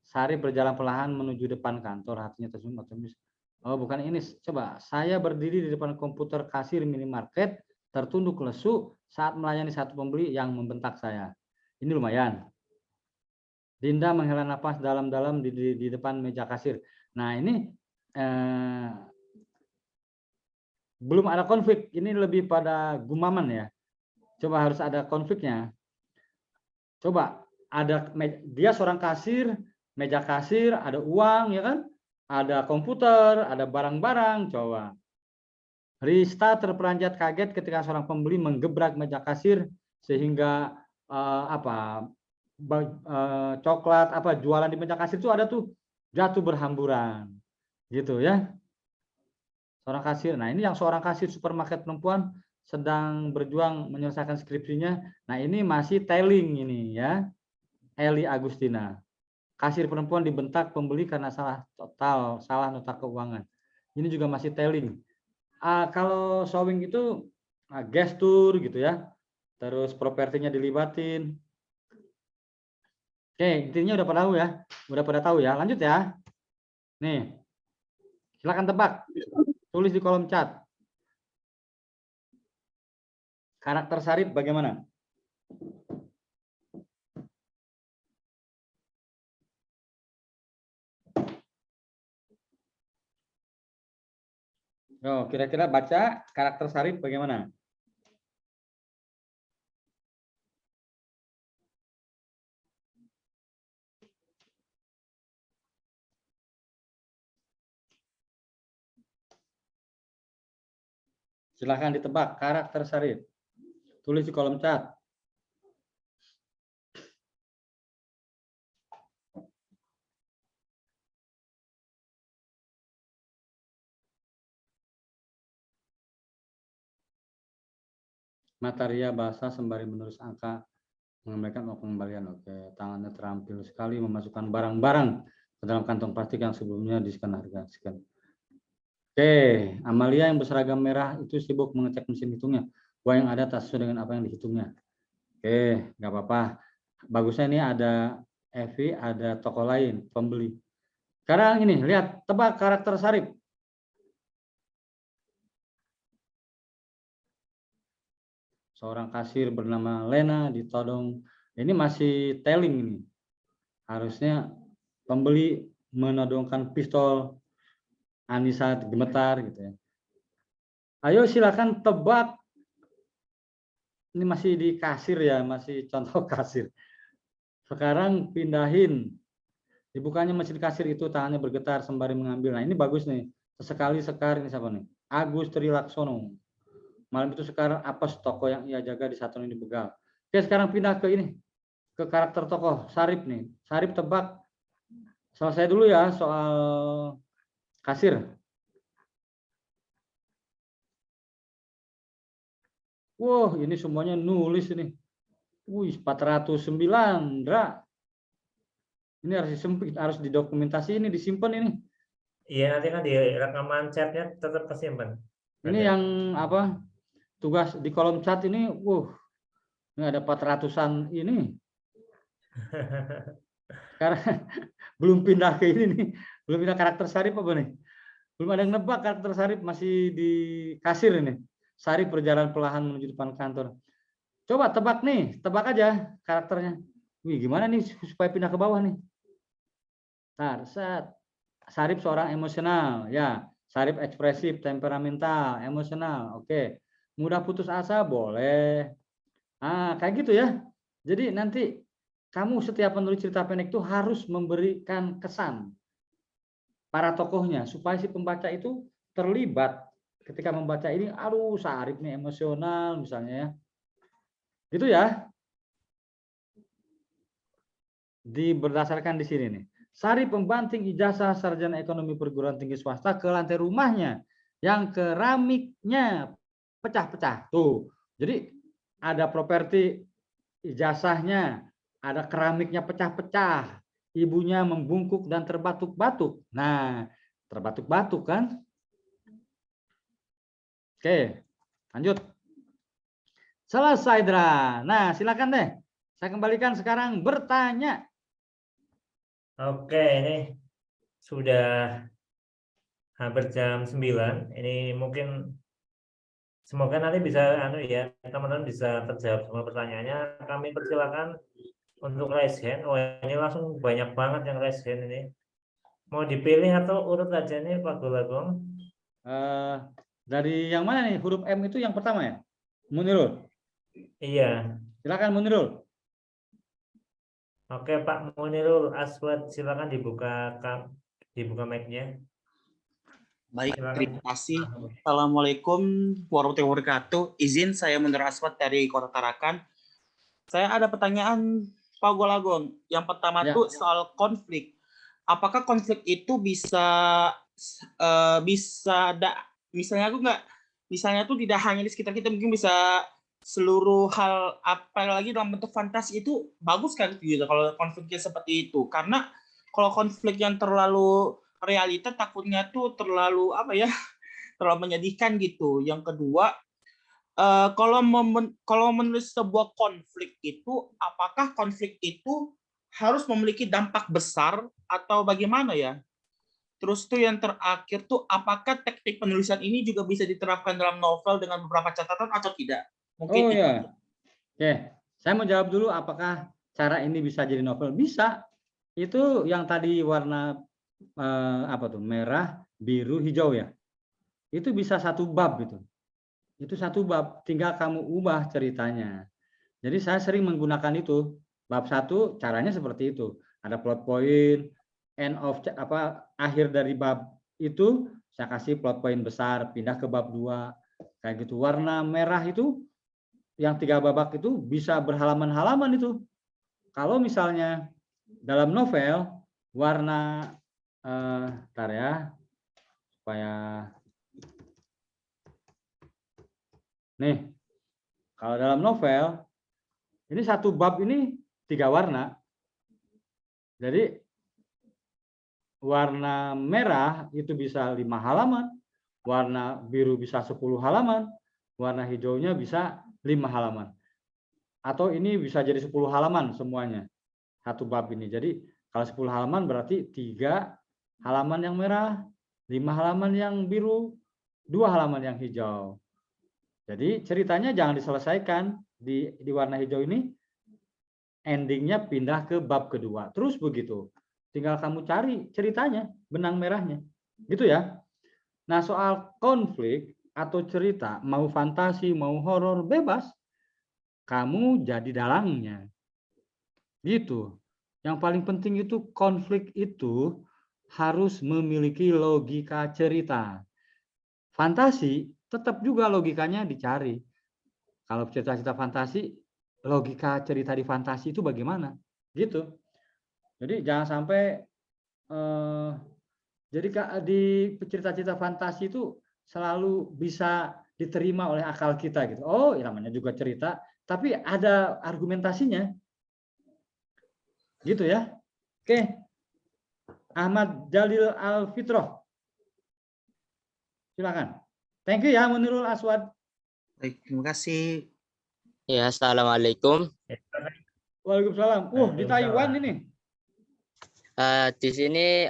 Sari berjalan perlahan menuju depan kantor. Hatinya tersenyum optimis. Oh, bukan ini. Coba, saya berdiri di depan komputer kasir minimarket, tertunduk lesu saat melayani satu pembeli yang membentak saya. Ini lumayan. Dinda menghela napas dalam-dalam di depan meja kasir. Nah, ini belum ada konflik. Ini lebih pada gumaman ya. Coba harus ada konfliknya. Coba dia seorang kasir, meja kasir, ada uang ya kan? Ada komputer, ada barang-barang. Coba. Rista terperanjat kaget ketika seorang pembeli menggebrak meja kasir sehingga coklat jualan di meja kasir itu ada tuh jatuh berhamburan gitu ya. Seorang kasir. Nah, ini yang seorang kasir supermarket perempuan sedang berjuang menyelesaikan skripsinya. Nah, ini masih telling ini ya. Eli Agustina. Kasir perempuan dibentak pembeli karena salah nota keuangan. Ini juga masih telling. Kalau showing itu gestur gitu ya. Terus propertinya dilibatin. Oke, intinya udah pada tahu ya. Udah pada tahu ya. Lanjut ya. Nih. Silakan tebak. Tulis di kolom chat. Karakter Sarip bagaimana? Oh, kira-kira baca karakter Sarip bagaimana? Silahkan ditebak karakter Sarip. Tulis di kolom chat. Materia bahasa sembari menulis angka, mengembalikan uang pengembalian. Oke, tangannya terampil sekali memasukkan barang-barang ke dalam kantong plastik yang sebelumnya di-scan harga. Oke, Amalia yang berseragam merah itu sibuk mengecek mesin hitungnya. Uang yang ada tak sesuai dengan apa yang dihitungnya. Oke, nggak apa-apa. Bagusnya ini ada Evi, ada toko lain, pembeli. Sekarang ini, lihat, tebak karakter Sarip. Seorang kasir bernama Lena ditodong. Ini masih telling ini. Harusnya pembeli menodongkan pistol, Anissa gemetar gitu ya. Ayo silakan tebak. Ini masih di kasir ya, masih contoh kasir. Sekarang pindahin. Dibukanya mesin kasir itu, tangannya bergetar sembari mengambil. Nah, ini bagus nih. Sesekali Sekar, ini siapa nih? Agus Trilaksono. Malam itu Sekar apes toko yang ia jaga di satu ini begal. Oke, sekarang pindah ke ini. Ke karakter tokoh Sarip nih. Sarip tebak. Selesai dulu ya soal kasir. Wah, ini semuanya nulis ini. Wih, 409, Dra. Ini harus disempit, harus didokumentasi ini, disimpan ini. Iya, nanti kan di rekaman chatnya tetap kesimpan. Ini Ada. yang apa? Tugas di kolom chat ini, ini ada 400-an ini. Sekarang belum pindah ke ini nih. Belum pindah karakter Sarip apa nih? Belum ada yang nebak karakter Sarip, masih di kasir ini. Sarip berjalan perlahan menuju depan kantor. Coba tebak nih, tebak aja karakternya. Wih, gimana nih supaya pindah ke bawah nih? Set. Sarip seorang emosional, ya. Sarip ekspresif, temperamental, emosional. Oke. Mudah putus asa boleh. Kayak gitu ya. Jadi nanti kamu setiap menulis cerita pendek itu harus memberikan kesan para tokohnya supaya si pembaca itu terlibat ketika membaca ini. Aduh, Sarip nih emosional misalnya ya. Gitu ya. Berdasarkan di sini nih. Sarip membanting ijazah sarjana ekonomi perguruan tinggi swasta ke lantai rumahnya yang keramiknya pecah-pecah. Tuh. Jadi ada properti ijazahnya, ada keramiknya pecah-pecah. Ibunya membungkuk dan terbatuk-batuk. Nah, terbatuk-batuk kan? Oke, lanjut. Selesai, Dra. Nah, silakan deh. Saya kembalikan sekarang bertanya. Oke, ini sudah hampir jam 9. Ini mungkin semoga nanti bisa ya, teman-teman bisa terjawab semua pertanyaannya. Kami persilakan untuk raise hand. Oh, ini langsung banyak banget yang raise hand ini. Mau dipilih atau urut aja nih Pak Golagong? Dari yang mana nih? Huruf M itu yang pertama ya? Munirul. Iya. Silakan Munirul. Oke Pak Munirul Aswad, silakan dibuka mic-nya. Baik, Silakan. terima kasih. Assalamualaikum warahmatullahi wabarakatuh. Izin saya Munir Aswad dari Kota Tarakan. Saya ada pertanyaan Pak Golagong. Yang pertama Ya. tuh soal konflik. Apakah konflik itu misalnya misalnya tuh tidak hanya di sekitar kita, mungkin bisa seluruh hal, apalagi dalam bentuk fantasi itu bagus kan gitu kalau konfliknya seperti itu. Karena kalau konflik yang terlalu realita takutnya tuh terlalu terlalu menyedihkan gitu. Yang kedua, kalau menulis sebuah konflik itu, apakah konflik itu harus memiliki dampak besar atau bagaimana ya? Terus tuh yang terakhir tuh, apakah teknik penulisan ini juga bisa diterapkan dalam novel dengan beberapa catatan atau tidak? Mungkin itu. Ya. Oke, saya mau jawab dulu apakah cara ini bisa jadi novel? Bisa. Itu yang tadi warna merah, biru, hijau ya. Itu bisa satu bab gitu. Itu satu bab, tinggal kamu ubah ceritanya. Jadi saya sering menggunakan itu. Bab 1 caranya seperti itu. Ada plot point, akhir dari bab itu saya kasih plot point besar, pindah ke bab 2. Kayak gitu. Warna merah itu yang 3 babak itu bisa berhalaman-halaman itu. Kalau misalnya dalam novel warna supaya nih, kalau dalam novel ini satu bab ini 3 warna. Jadi warna merah itu bisa 5 halaman, warna biru bisa 10 halaman, warna hijaunya bisa 5 halaman. Atau ini bisa jadi 10 halaman semuanya. Satu bab ini. Jadi kalau 10 halaman berarti 3 halaman yang merah, 5 halaman yang biru, 2 halaman yang hijau. Jadi ceritanya jangan diselesaikan di warna hijau ini, endingnya pindah ke bab kedua. Terus begitu. Tinggal kamu cari ceritanya, benang merahnya. Gitu ya. Nah, soal konflik atau cerita, mau fantasi, mau horor, bebas. Kamu jadi dalangnya. Gitu. Yang paling penting itu konflik itu harus memiliki logika cerita. Fantasi tetap juga logikanya dicari. Kalau cerita-cerita fantasi, logika cerita di fantasi itu bagaimana? Gitu. Jadi jangan sampai jadi di cerita-cerita fantasi itu selalu bisa diterima oleh akal kita gitu. Oh, ya namanya juga cerita, tapi ada argumentasinya. Gitu ya. Oke. Ahmad Jalil Al-Fitroh. Silakan. Thank you ya Munirul Aswad. Baik, terima kasih. Ya, assalamualaikum. Waalaikumsalam. Di Taiwan ini. Di sini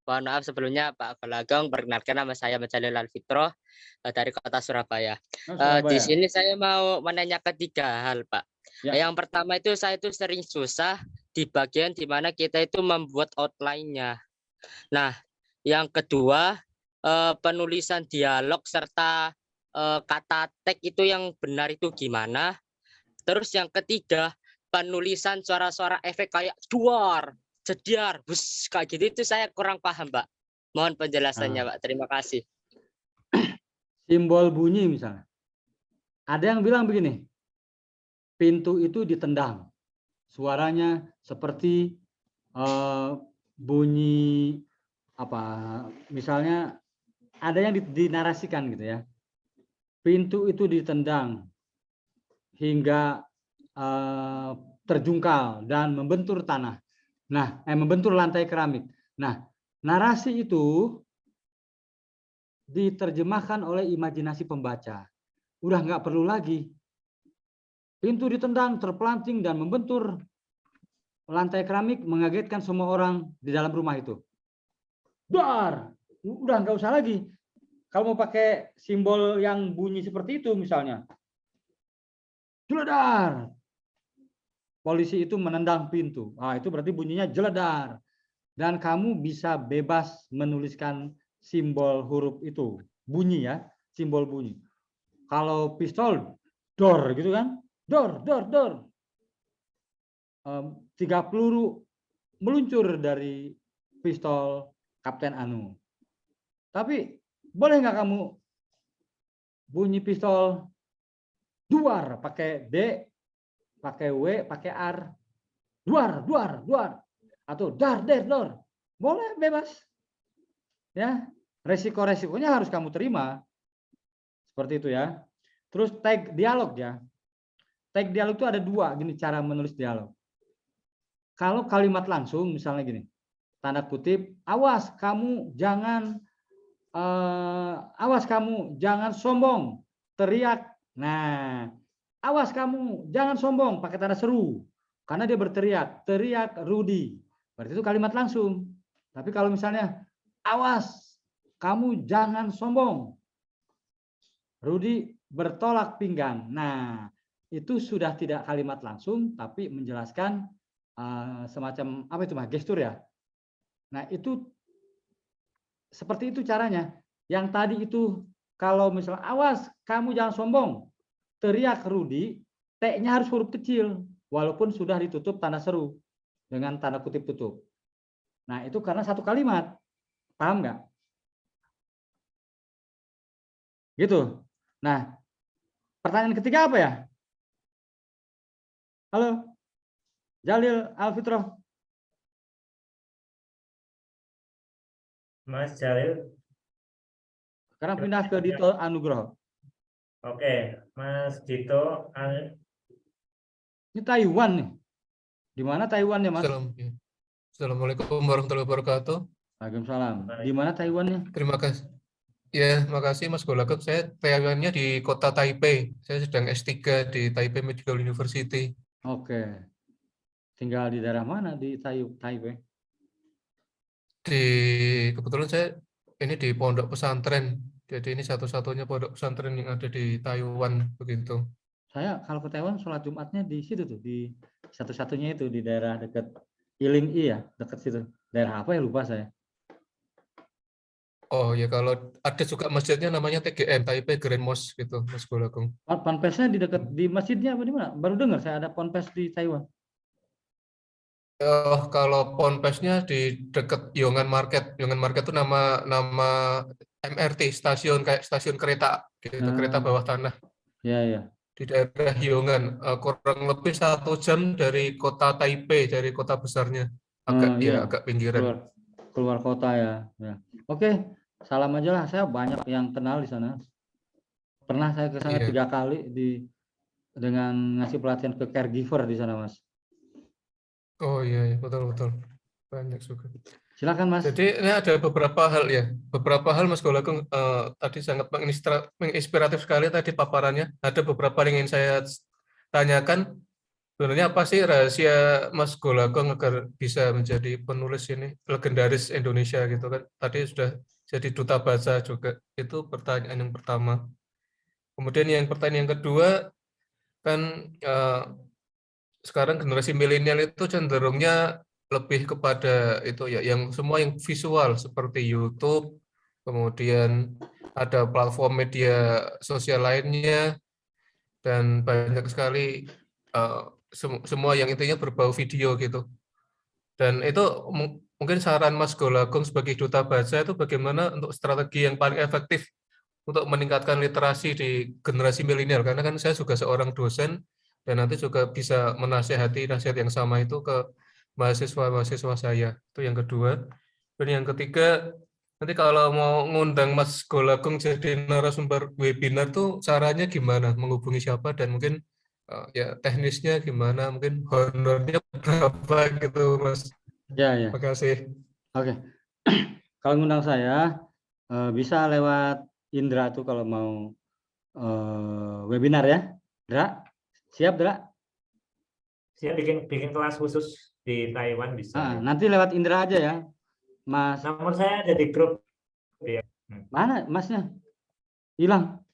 mohon maaf sebelumnya Pak Balagong, perkenalkan nama saya Jalil Al-Fitroh dari kota Surabaya. Di Surabaya. sini saya mau menanyakan 3 hal, Pak. Ya. Yang pertama itu saya itu sering susah di bagian di mana kita itu membuat outline-nya. Nah, yang kedua penulisan dialog serta kata tag itu yang benar itu gimana? Terus yang ketiga penulisan suara-suara efek kayak duar, jediar, bus kayak gitu itu saya kurang paham, Pak. Mohon penjelasannya, Pak. Terima kasih. Simbol bunyi misalnya. Ada yang bilang begini. Pintu itu ditendang. Suaranya seperti bunyi apa? Misalnya ada yang dinarasikan gitu ya. Pintu itu ditendang hingga terjungkal dan membentur tanah. Nah, membentur lantai keramik. Nah, narasi itu diterjemahkan oleh imajinasi pembaca. Udah nggak perlu lagi. Pintu ditendang, terpelanting, dan membentur lantai keramik, mengagetkan semua orang di dalam rumah itu. Dar! Udah nggak usah lagi. Kalau mau pakai simbol yang bunyi seperti itu misalnya. Jeledar! Polisi itu menendang pintu. Itu berarti bunyinya jeledar. Dan kamu bisa bebas menuliskan simbol huruf itu. Bunyi ya, simbol bunyi. Kalau pistol, dor gitu kan. Dor, dor, dor. 3 peluru meluncur dari pistol Kapten Anu. Tapi boleh nggak kamu bunyi pistol duar pakai D, pakai W, pakai R. Duar, duar, duar. Atau dar, der, dor. Boleh, bebas. Ya, resiko-resikonya harus kamu terima. Seperti itu ya. Terus tag dialog ya. Tag dialog itu ada 2 gini cara menulis dialog. Kalau kalimat langsung misalnya gini. Tanda kutip, awas kamu jangan sombong, teriak. Nah, awas kamu jangan sombong pakai tanda seru. Karena dia berteriak, teriak Rudi. Berarti itu kalimat langsung. Tapi kalau misalnya awas kamu jangan sombong, Rudi bertolak pinggang. Nah, itu sudah tidak kalimat langsung, tapi menjelaskan semacam apa itu mah gestur ya. Nah, itu seperti itu caranya. Yang tadi itu kalau misalnya awas kamu jangan sombong, teriak Rudi, T-nya harus huruf kecil walaupun sudah ditutup tanda seru dengan tanda kutip tutup. Nah, itu karena satu kalimat. Paham nggak? Gitu. Nah, pertanyaan ketiga apa ya? Halo? Jalil Al-Fitroh. Mas Jalil. Sekarang pindah ke Dito Anugroho. Oke, Mas Dito. Ini Taiwan nih. Di mana Taiwan ya, Mas? Assalamualaikum warahmatullahi wabarakatuh. Waalaikumsalam. Di mana Taiwannya? Terima kasih. Ya, makasih Mas Golagok. Saya Taiwannya di kota Taipei. Saya sedang S3 di Taipei Medical University. Oke. Tinggal di daerah mana di Taipei? Kebetulan saya ini di pondok pesantren. Jadi ini satu-satunya pondok pesantren yang ada di Taiwan begitu. Saya kalau ke Taiwan sholat Jumatnya di situ tuh, di satu-satunya itu di daerah dekat Iling ya, dekat situ. Daerah apa ya lupa saya. Oh ya, kalau ada juga masjidnya namanya TGM, Taipei Grand Mosque gitu, Mas Golagong. Ponpesnya di dekat di masjidnya apa di mana? Baru dengar saya ada ponpes di Taiwan. Kalau ponpesnya di dekat Yongan Market. Yongan Market itu nama MRT, stasiun kayak stasiun kereta gitu, kereta bawah tanah. Ya, ya. Di daerah Yongan, kurang lebih 1 jam dari kota Taipei, dari kota besarnya. Agak pinggiran. Keluar kota ya. Oke, salam aja lah. Saya banyak yang kenal di sana. Pernah saya ke sana Iya. 3 kali dengan ngasih pelatihan ke caregiver di sana, Mas. Oh iya, betul. Banyak juga. Silakan, Mas. Jadi ini ada beberapa hal ya, Mas Golagong tadi sangat menginspiratif sekali tadi paparannya. Ada beberapa yang ingin saya tanyakan. Sebenarnya apa sih rahasia Mas Golagong agar bisa menjadi penulis ini legendaris Indonesia gitu kan? Tadi sudah jadi duta bahasa juga. Itu pertanyaan yang pertama. Kemudian pertanyaan yang kedua kan sekarang generasi milenial itu cenderungnya lebih kepada itu ya, yang semua yang visual seperti YouTube, kemudian ada platform media sosial lainnya, dan banyak sekali semua yang intinya berbau video gitu. Dan itu mungkin saran Mas Golagong sebagai duta bahasa itu bagaimana untuk strategi yang paling efektif untuk meningkatkan literasi di generasi milenial, karena kan saya juga seorang dosen dan nanti juga bisa menasehati nasihat yang sama itu ke mahasiswa-mahasiswa saya. Itu yang kedua. Dan yang ketiga, nanti kalau mau ngundang Mas Golagong jadi narasumber webinar tuh caranya gimana, menghubungi siapa, dan mungkin ya teknisnya gimana, mungkin honornya berapa gitu Mas. Ya. Terima kasih. Oke. Kalau ngundang saya bisa lewat Indra tuh kalau mau webinar ya. Dra, siap Dra? Saya bikin kelas khusus di Taiwan bisa. Nanti lewat Indra aja ya, Mas. Nomor saya ada di grup. Ya. Mana Masnya? Hilang.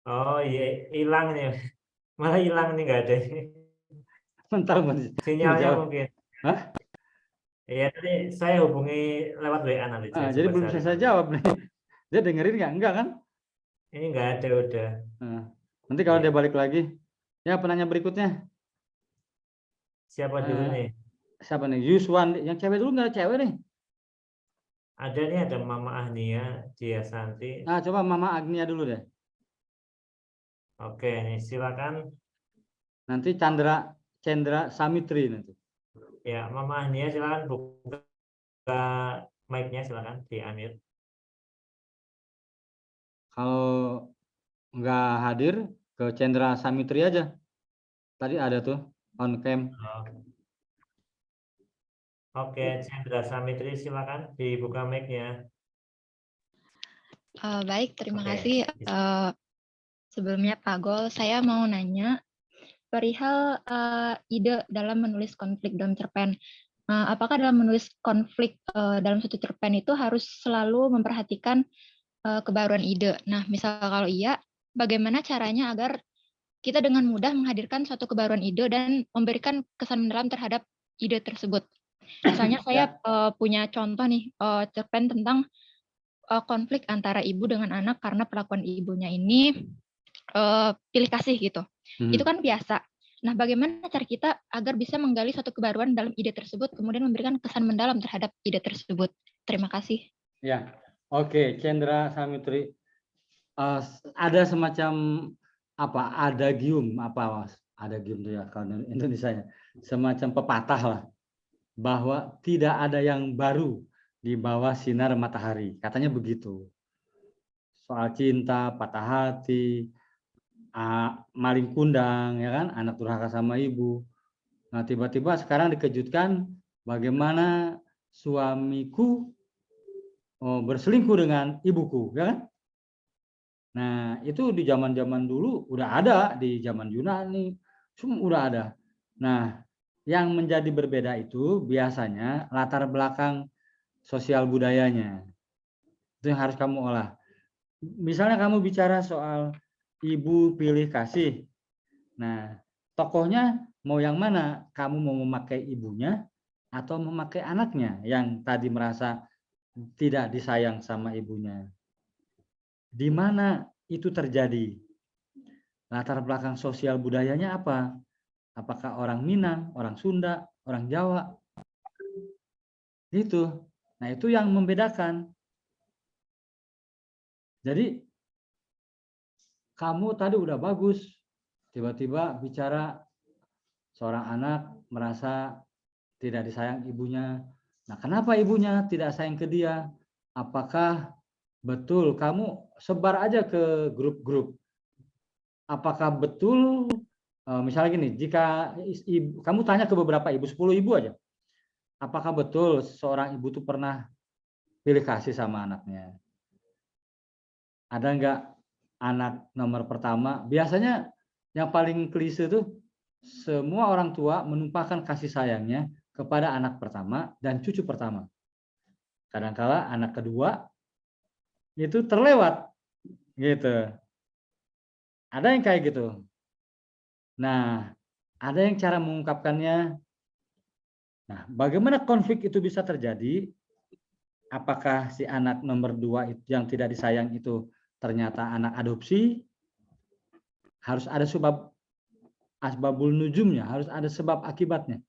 Oh iya, hilang nih. Malah hilang nih, nggak ada. Bentar, Mas. Sinyalnya Jawab. mungkin. Hah? Iya, tadi saya hubungi lewat WA nanti. Jadi belum cari. saya jawab nih. Dia dengerin nggak? Enggak kan? Ini nggak ada udah. Nanti kalau Iya. dia balik lagi. Ya, penanya berikutnya. Siapa dulu nih? Siapa nih? Yuswan. Yang cewek dulu nggak cewek nih? Ada nih, ada Mama Ahnia, Cia Santi. Nah, coba Mama Agnia dulu deh. Oke, nih silakan. Nanti Chandra Samitri nanti. Ya, Mama Ahnia silakan buka mic-nya, silakan di unmute. Kalau nggak hadir, ke Chandra Samitri aja. Tadi ada tuh on cam. Oke, Chandra Samitri silakan dibuka mic-nya. Baik, terima Oke. kasih. Sebelumnya Pak Gol, saya mau nanya perihal ide dalam menulis konflik dalam cerpen. Apakah dalam menulis konflik dalam suatu cerpen itu harus selalu memperhatikan kebaruan ide? Nah, misal kalau iya, bagaimana caranya agar kita dengan mudah menghadirkan suatu kebaruan ide dan memberikan kesan mendalam terhadap ide tersebut? Misalnya saya punya contoh nih, cerpen tentang konflik antara ibu dengan anak karena perlakuan ibunya ini pilih kasih gitu. Itu kan biasa. Nah, bagaimana cara kita agar bisa menggali suatu kebaruan dalam ide tersebut, kemudian memberikan kesan mendalam terhadap ide tersebut? Terima kasih. Ya, oke, Chandra Samitri. Ada semacam adagium Mas? Adagium itu ya kalau Indonesia, semacam pepatah lah, bahwa tidak ada yang baru di bawah sinar matahari. Katanya begitu. Soal cinta, patah hati, maling kundang, ya kan, anak durhaka sama ibu. Nah, tiba-tiba sekarang dikejutkan bagaimana suamiku berselingkuh dengan ibuku, ya kan? Nah, itu di zaman-zaman dulu udah ada, di zaman Yunani, semua udah ada. Nah, yang menjadi berbeda itu biasanya latar belakang sosial budayanya. Itu yang harus kamu olah. Misalnya kamu bicara soal ibu pilih kasih. Nah, tokohnya mau yang mana? Kamu mau memakai ibunya atau memakai anaknya yang tadi merasa tidak disayang sama ibunya? Di mana itu terjadi? Latar belakang sosial budayanya apa? Apakah orang Minang, orang Sunda, orang Jawa? Itu. Nah, itu yang membedakan. Jadi kamu tadi udah bagus, tiba-tiba bicara seorang anak merasa tidak disayang ibunya. Nah, kenapa ibunya tidak sayang ke dia? Apakah betul kamu sebar aja ke grup-grup. Apakah betul, misalnya gini, jika kamu tanya ke beberapa ibu, 10 ibu aja, apakah betul seorang ibu tuh pernah pilih kasih sama anaknya? Ada nggak anak nomor pertama? Biasanya yang paling klise tuh semua orang tua menumpahkan kasih sayangnya kepada anak pertama dan cucu pertama. Kadangkala anak kedua itu terlewat, gitu. Ada yang kayak gitu. Nah, ada yang cara mengungkapkannya. Nah, bagaimana konflik itu bisa terjadi? Apakah si anak nomor 2 yang tidak disayang itu ternyata anak adopsi? Harus ada sebab asbabul nujumnya, harus ada sebab akibatnya.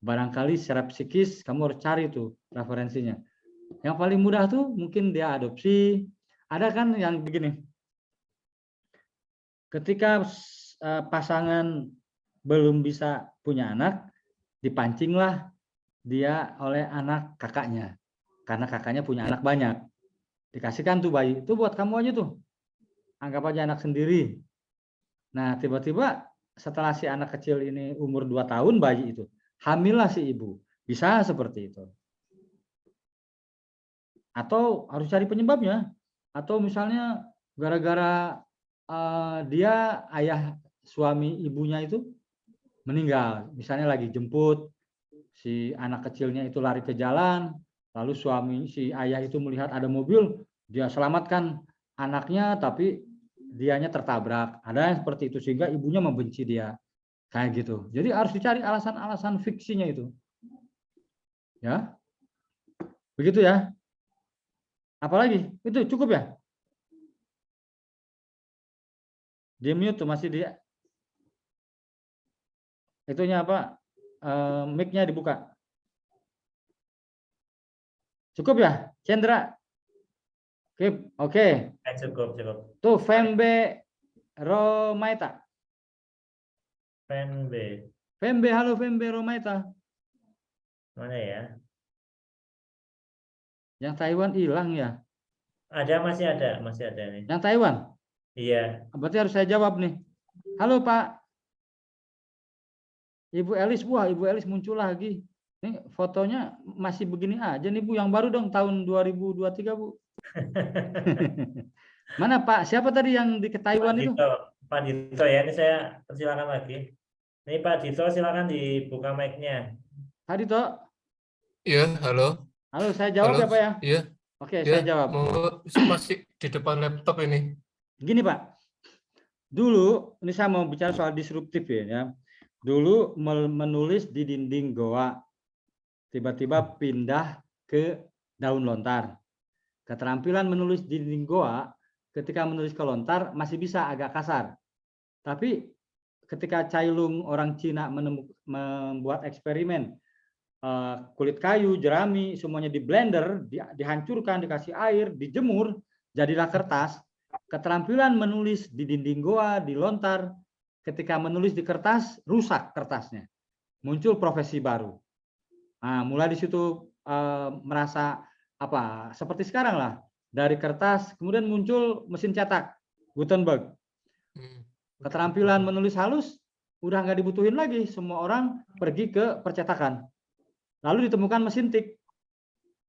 Barangkali secara psikis kamu harus cari tuh referensinya. Yang paling mudah tuh mungkin dia adopsi. Ada kan yang begini. Ketika pasangan belum bisa punya anak, dipancinglah dia oleh anak kakaknya. Karena kakaknya punya anak banyak. Dikasihkan tuh bayi, itu buat kamu aja tuh. Anggap aja anak sendiri. Nah, tiba-tiba setelah si anak kecil ini umur 2 tahun bayi itu, hamillah si ibu. Bisa seperti itu. Atau harus cari penyebabnya. Atau misalnya gara-gara dia ayah suami ibunya itu meninggal. Misalnya lagi jemput, si anak kecilnya itu lari ke jalan, lalu si ayah itu melihat ada mobil, dia selamatkan anaknya, tapi dianya tertabrak. Ada yang seperti itu sehingga ibunya membenci dia. Kayak gitu. Jadi harus dicari alasan-alasan fiksinya itu. Ya. Begitu ya. Apalagi? Itu cukup ya? Di mute tuh masih dia. Itunya apa? Mic-nya dibuka. Cukup ya? Chandra? Oke. Cukup. Tuh Fembe Romaita. Fembe, halo Fembe Romaita. Mana ya? Yang Taiwan hilang ya? Masih ada nih. Yang Taiwan? Iya. Berarti harus saya jawab nih. Halo Pak. Ibu Elis, wah Ibu Elis muncul lagi. Ini fotonya masih begini aja nih Bu, yang baru dong tahun 2023 Bu. Mana Pak? Siapa tadi yang di Taiwan itu? Pak Dito ya, ini saya persilakan lagi. Ini Pak Dito, silakan dibuka mic-nya. Pak Dito. Iya, halo. Halo, saya jawab Halo, ya Pak ya? iya. Oke, Ya, saya jawab. masih di depan laptop ini. Gini Pak, dulu ini saya mau bicara soal disruptif ya. Dulu menulis di dinding goa, tiba-tiba pindah ke daun lontar. Keterampilan menulis di dinding goa, ketika menulis ke lontar masih bisa agak kasar. Tapi ketika Cai Lung orang Cina membuat eksperimen, kulit kayu, jerami, semuanya di blender, dihancurkan, dikasih air, dijemur, jadilah kertas. Keterampilan menulis di dinding goa, di lontar, ketika menulis di kertas, rusak kertasnya. Muncul profesi baru. Nah, mulai di situ merasa apa? Seperti sekarang lah. Dari kertas, kemudian muncul mesin cetak, Gutenberg. Keterampilan menulis halus, udah nggak dibutuhin lagi. Semua orang pergi ke percetakan. Lalu ditemukan mesin tik.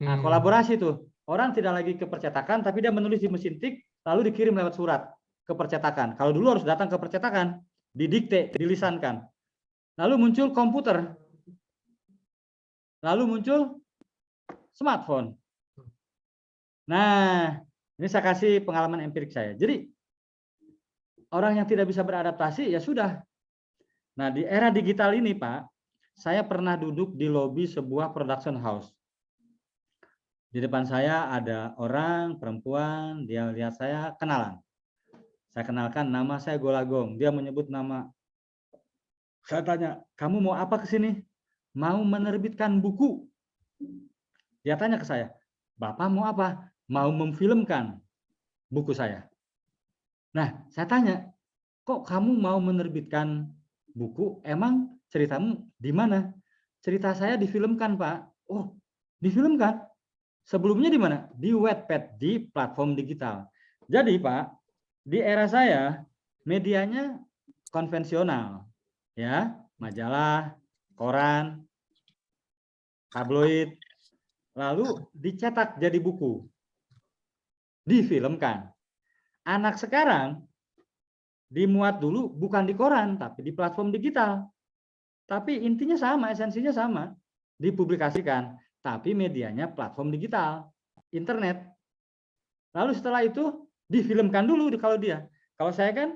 Nah, kolaborasi tuh. Orang tidak lagi ke percetakan, tapi dia menulis di mesin tik, lalu dikirim lewat surat ke percetakan. Kalau dulu harus datang ke percetakan, didikte, dilisankan. Lalu muncul komputer. Lalu muncul smartphone. Nah, ini saya kasih pengalaman empirik saya. Jadi, orang yang tidak bisa beradaptasi, ya sudah. Nah, di era digital ini, Pak, saya pernah duduk di lobi sebuah production house. Di depan saya ada orang, perempuan, dia lihat saya, kenalan. Saya kenalkan, nama saya Golagong. Dia menyebut nama. Saya tanya, kamu mau apa ke sini? Mau menerbitkan buku. Dia tanya ke saya, Bapak mau apa? Mau memfilmkan buku saya. Nah, saya tanya, kok kamu mau menerbitkan buku? Emang ceritamu di mana? Cerita saya difilmkan, Pak. Oh, difilmkan? Sebelumnya di mana? Di Wattpad, di platform digital. Jadi Pak, di era saya medianya konvensional, ya, majalah, koran, tabloid, lalu dicetak jadi buku, difilmkan. Anak sekarang dimuat dulu bukan di koran, tapi di platform digital. Tapi intinya sama, esensinya sama, dipublikasikan, tapi medianya platform digital, internet. Lalu setelah itu difilmkan dulu kalau dia. Kalau saya kan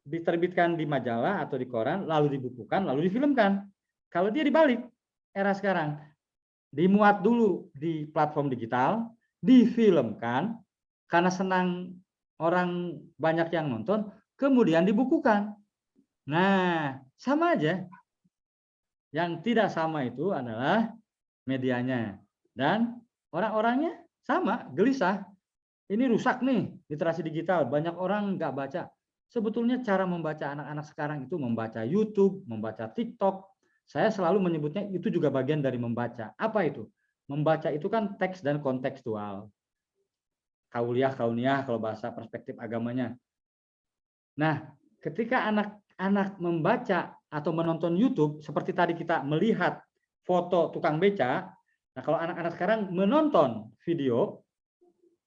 diterbitkan di majalah atau di koran, lalu dibukukan, lalu difilmkan. Kalau dia dibalik, era sekarang, dimuat dulu di platform digital, difilmkan, karena senang orang banyak yang nonton, kemudian dibukukan. Nah, sama aja. Yang tidak sama itu adalah medianya. Dan orang-orangnya sama, gelisah. Ini rusak nih, literasi digital. Banyak orang nggak baca. Sebetulnya cara membaca anak-anak sekarang itu membaca YouTube, membaca TikTok. Saya selalu menyebutnya itu juga bagian dari membaca. Apa itu? Membaca itu kan teks dan kontekstual. Kauliyah, kauniyah kalau bahasa perspektif agamanya. Nah, ketika anak-anak membaca atau menonton YouTube, seperti tadi kita melihat foto tukang beca, nah kalau anak-anak sekarang menonton video,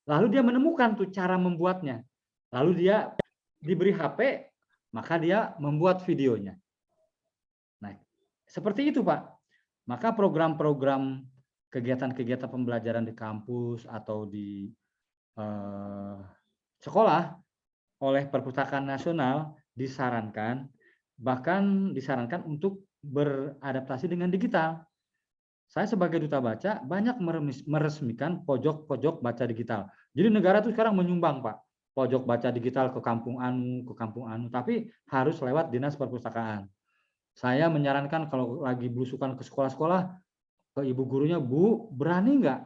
lalu dia menemukan tuh cara membuatnya. Lalu dia diberi HP, maka dia membuat videonya. Nah, seperti itu Pak. Maka program-program kegiatan-kegiatan pembelajaran di kampus atau di sekolah oleh Perpustakaan Nasional disarankan, bahkan disarankan untuk beradaptasi dengan digital. Saya sebagai duta baca banyak meresmikan pojok-pojok baca digital. Jadi negara tuh sekarang menyumbang Pak, pojok baca digital ke kampung anu, tapi harus lewat dinas perpustakaan. Saya menyarankan kalau lagi belusukan ke sekolah-sekolah, ke ibu gurunya, Bu, berani nggak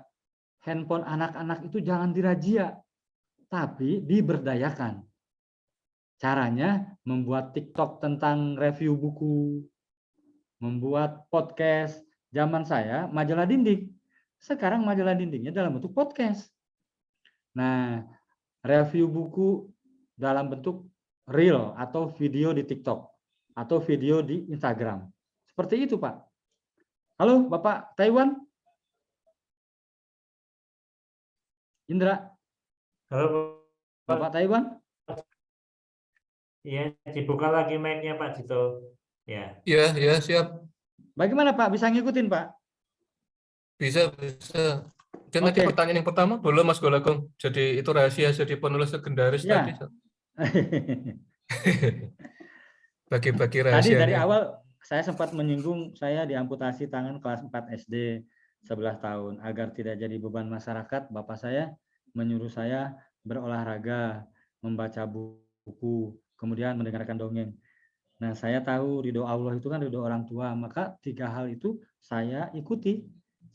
handphone anak-anak itu jangan dirazia, tapi diberdayakan. Caranya membuat TikTok tentang review buku, membuat podcast. Zaman saya majalah dinding. Sekarang majalah dindingnya dalam bentuk podcast. Nah, review buku dalam bentuk reel atau video di TikTok atau video di Instagram. Seperti itu, Pak. Halo, Bapak Taiwan? Indra? Halo, Bapak Taiwan? Iya, dibuka lagi mic-nya Pak Dito. Ya. Ya, ya siap. Bagaimana Pak? Bisa ngikutin Pak? Bisa, bisa. Dan tadi Oke. pertanyaan yang pertama belum Mas Golagong. Jadi itu rahasia jadi penulis legendaris Ya. tadi. Bagi-bagi Tadi dari rahasianya. awal saya sempat menyinggung saya diamputasi tangan kelas 4 SD 11 tahun. Agar tidak jadi beban masyarakat, Bapak saya menyuruh saya berolahraga, membaca buku, kemudian mendengarkan dongeng. Nah, saya tahu ridho Allah itu kan ridho orang tua, maka 3 hal itu saya ikuti.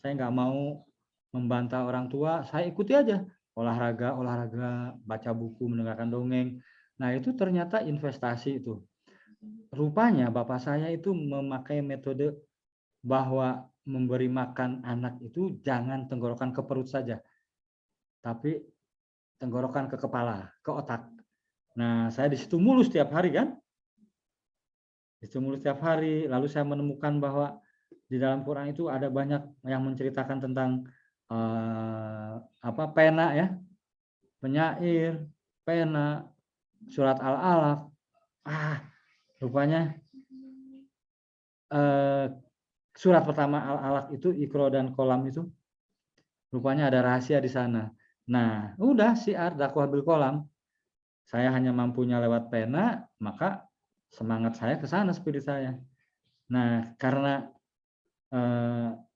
Saya nggak mau membantah orang tua, saya ikuti aja. Olahraga, baca buku, mendengarkan dongeng. Nah, itu ternyata investasi itu. Rupanya Bapak saya itu memakai metode bahwa memberi makan anak itu jangan tenggorokan ke perut saja, tapi tenggorokan ke kepala, ke otak. Nah, saya di situ mulus setiap hari kan. Setiap hari, lalu saya menemukan bahwa di dalam Quran itu ada banyak yang menceritakan tentang pena ya, penyair, pena, surat Al-Alaq. Rupanya surat pertama Al-Alaq itu Iqra dan Qalam itu rupanya ada rahasia di sana. Nah, udah syiar dakwah bil qalam. Saya hanya mampunya lewat pena, maka semangat saya ke sana, spirit saya. Nah, karena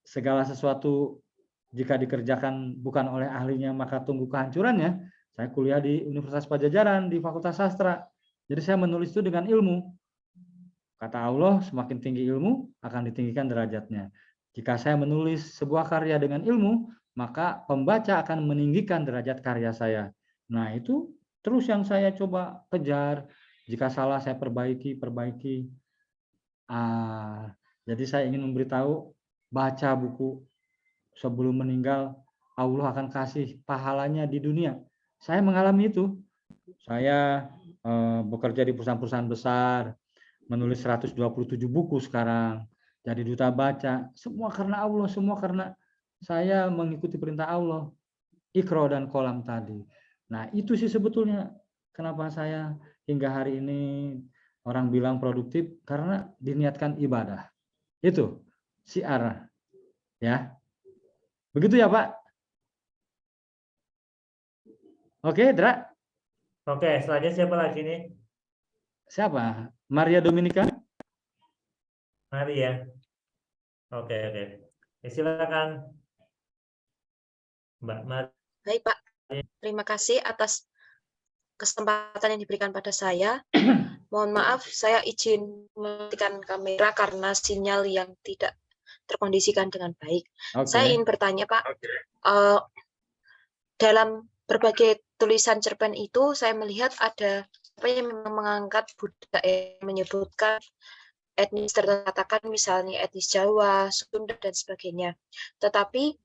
segala sesuatu jika dikerjakan bukan oleh ahlinya maka tunggu kehancurannya, saya kuliah di Universitas Padjadjaran di Fakultas Sastra. Jadi saya menulis itu dengan ilmu. Kata Allah, semakin tinggi ilmu akan ditinggikan derajatnya. Jika saya menulis sebuah karya dengan ilmu, maka pembaca akan meninggikan derajat karya saya. Nah, itu terus yang saya coba kejar. Jika salah saya perbaiki. Jadi saya ingin memberitahu, baca buku sebelum meninggal, Allah akan kasih pahalanya di dunia. Saya mengalami itu. Saya bekerja di perusahaan-perusahaan besar, menulis 127 buku sekarang, jadi duta baca, semua karena Allah, semua karena saya mengikuti perintah Allah, Iqra dan Qalam tadi. Nah, itu sih sebetulnya kenapa saya hingga hari ini orang bilang produktif, karena diniatkan ibadah. Itu syiar, ya. Begitu ya, Pak? Oke, Dra. Oke, selanjutnya siapa lagi nih? Siapa? Maria Dominika? Mari ya. Oke, oke. Ya, silakan Mbak Mari. Baik, Pak. Terima kasih atas kesempatan yang diberikan pada saya. Mohon maaf, saya izin mematikan kamera karena sinyal yang tidak terkondisikan dengan baik. Saya ingin bertanya, Pak, dalam berbagai tulisan cerpen itu saya melihat ada apa yang memang mengangkat budaya, menyebutkan etnis tertentu, katakan misalnya etnis Jawa, Sunda, dan sebagainya. Tetapi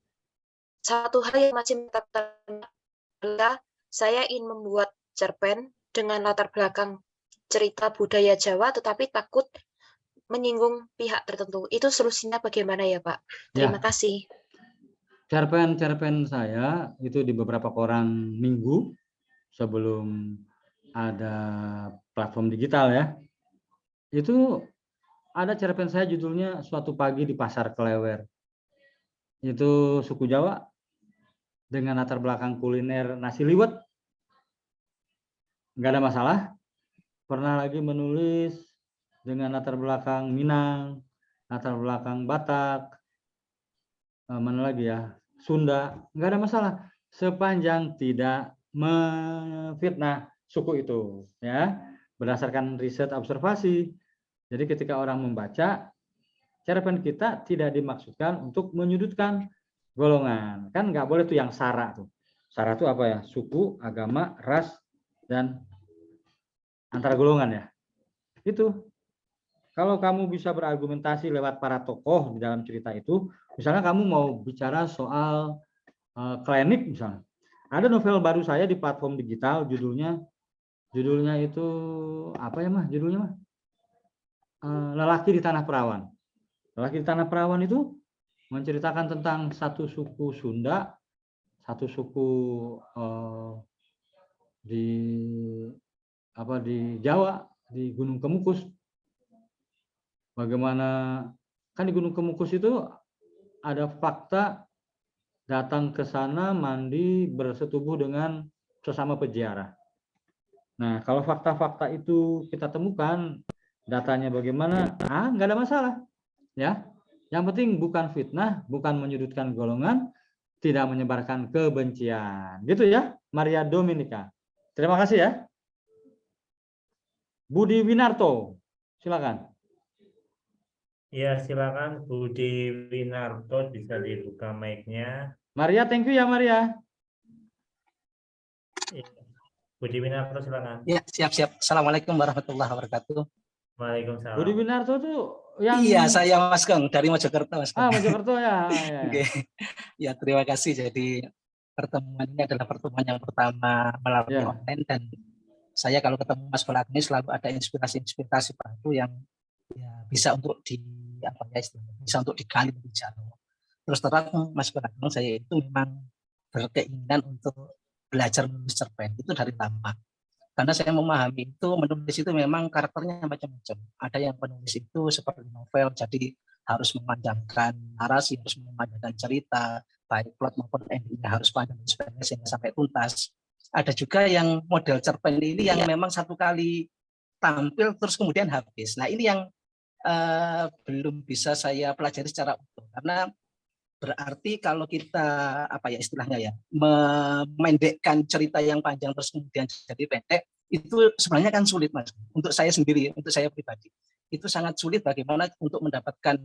satu hal yang masih adalah saya ingin membuat cerpen dengan latar belakang cerita budaya Jawa, tetapi takut menyinggung pihak tertentu. Itu solusinya bagaimana ya, Pak? Terima kasih. Cerpen-cerpen saya itu di beberapa koran minggu sebelum ada platform digital ya. Itu ada cerpen saya judulnya Suatu Pagi di Pasar Klewer. Itu suku Jawa dengan latar belakang kuliner nasi liwet. Nggak ada masalah. Pernah lagi menulis dengan latar belakang Minang, latar belakang Batak, mana lagi ya, Sunda, nggak ada masalah sepanjang tidak memfitnah suku itu, ya, berdasarkan riset observasi. Jadi ketika orang membaca cerpen kita tidak dimaksudkan untuk menyudutkan golongan, kan nggak boleh tuh yang sara tuh. Sara itu apa ya? Suku, agama, ras, dan antara golongan ya. Itu. Kalau kamu bisa berargumentasi lewat para tokoh di dalam cerita itu, misalnya kamu mau bicara soal klinik misalnya. Ada novel baru saya di platform digital, judulnya itu apa ya mah? Judulnya mah Lelaki di Tanah Perawan. Lelaki di Tanah Perawan itu menceritakan tentang satu suku Sunda, satu suku di Jawa, di Gunung Kemukus. Bagaimana kan di Gunung Kemukus itu ada fakta datang ke sana mandi bersetubuh dengan sesama peziarah. Nah, kalau fakta-fakta itu kita temukan, datanya bagaimana, nggak ada masalah. Ya, yang penting bukan fitnah, bukan menyudutkan golongan, tidak menyebarkan kebencian. Gitu ya, Maria Dominika. Terima kasih ya. Budi Winarto, silakan. Ya, silakan Budi Winarto, bisa dibuka mic-nya. Maria, thank you ya Maria. Budi Winarto, silakan. Ya, siap-siap. Assalamualaikum warahmatullahi wabarakatuh. Waalaikumsalam. Budi Winarto tuh yang... Iya, saya Mas Gong dari Mojokerto, Mas Gong. Mojokerto ya. Oke. Ya, terima kasih. Jadi pertemuan ini adalah pertemuan yang pertama melalui online, dan saya kalau ketemu Mas Kolak ini selalu ada inspirasi-inspirasi baru yang ya, bisa untuk bisa untuk digali lebih jauh. Terus terang Mas Kolak, saya itu memang berkeinginan untuk belajar menulis cerpen itu dari lama. Karena saya memahami itu menulis itu memang karakternya macam-macam. Ada yang penulis itu seperti novel, jadi harus memanjangkan narasi, harus memanjangkan cerita, baik plot maupun endingnya harus panjang dan sebagainya sehingga sampai tuntas. Ada juga yang model cerpen ini yang memang satu kali tampil terus kemudian habis. Nah, ini yang belum bisa saya pelajari secara utuh, karena berarti kalau kita istilahnya ya memendekkan cerita yang panjang terus kemudian jadi pendek, itu sebenarnya kan sulit Mas. Untuk saya sendiri, untuk saya pribadi itu sangat sulit. Bagaimana untuk mendapatkan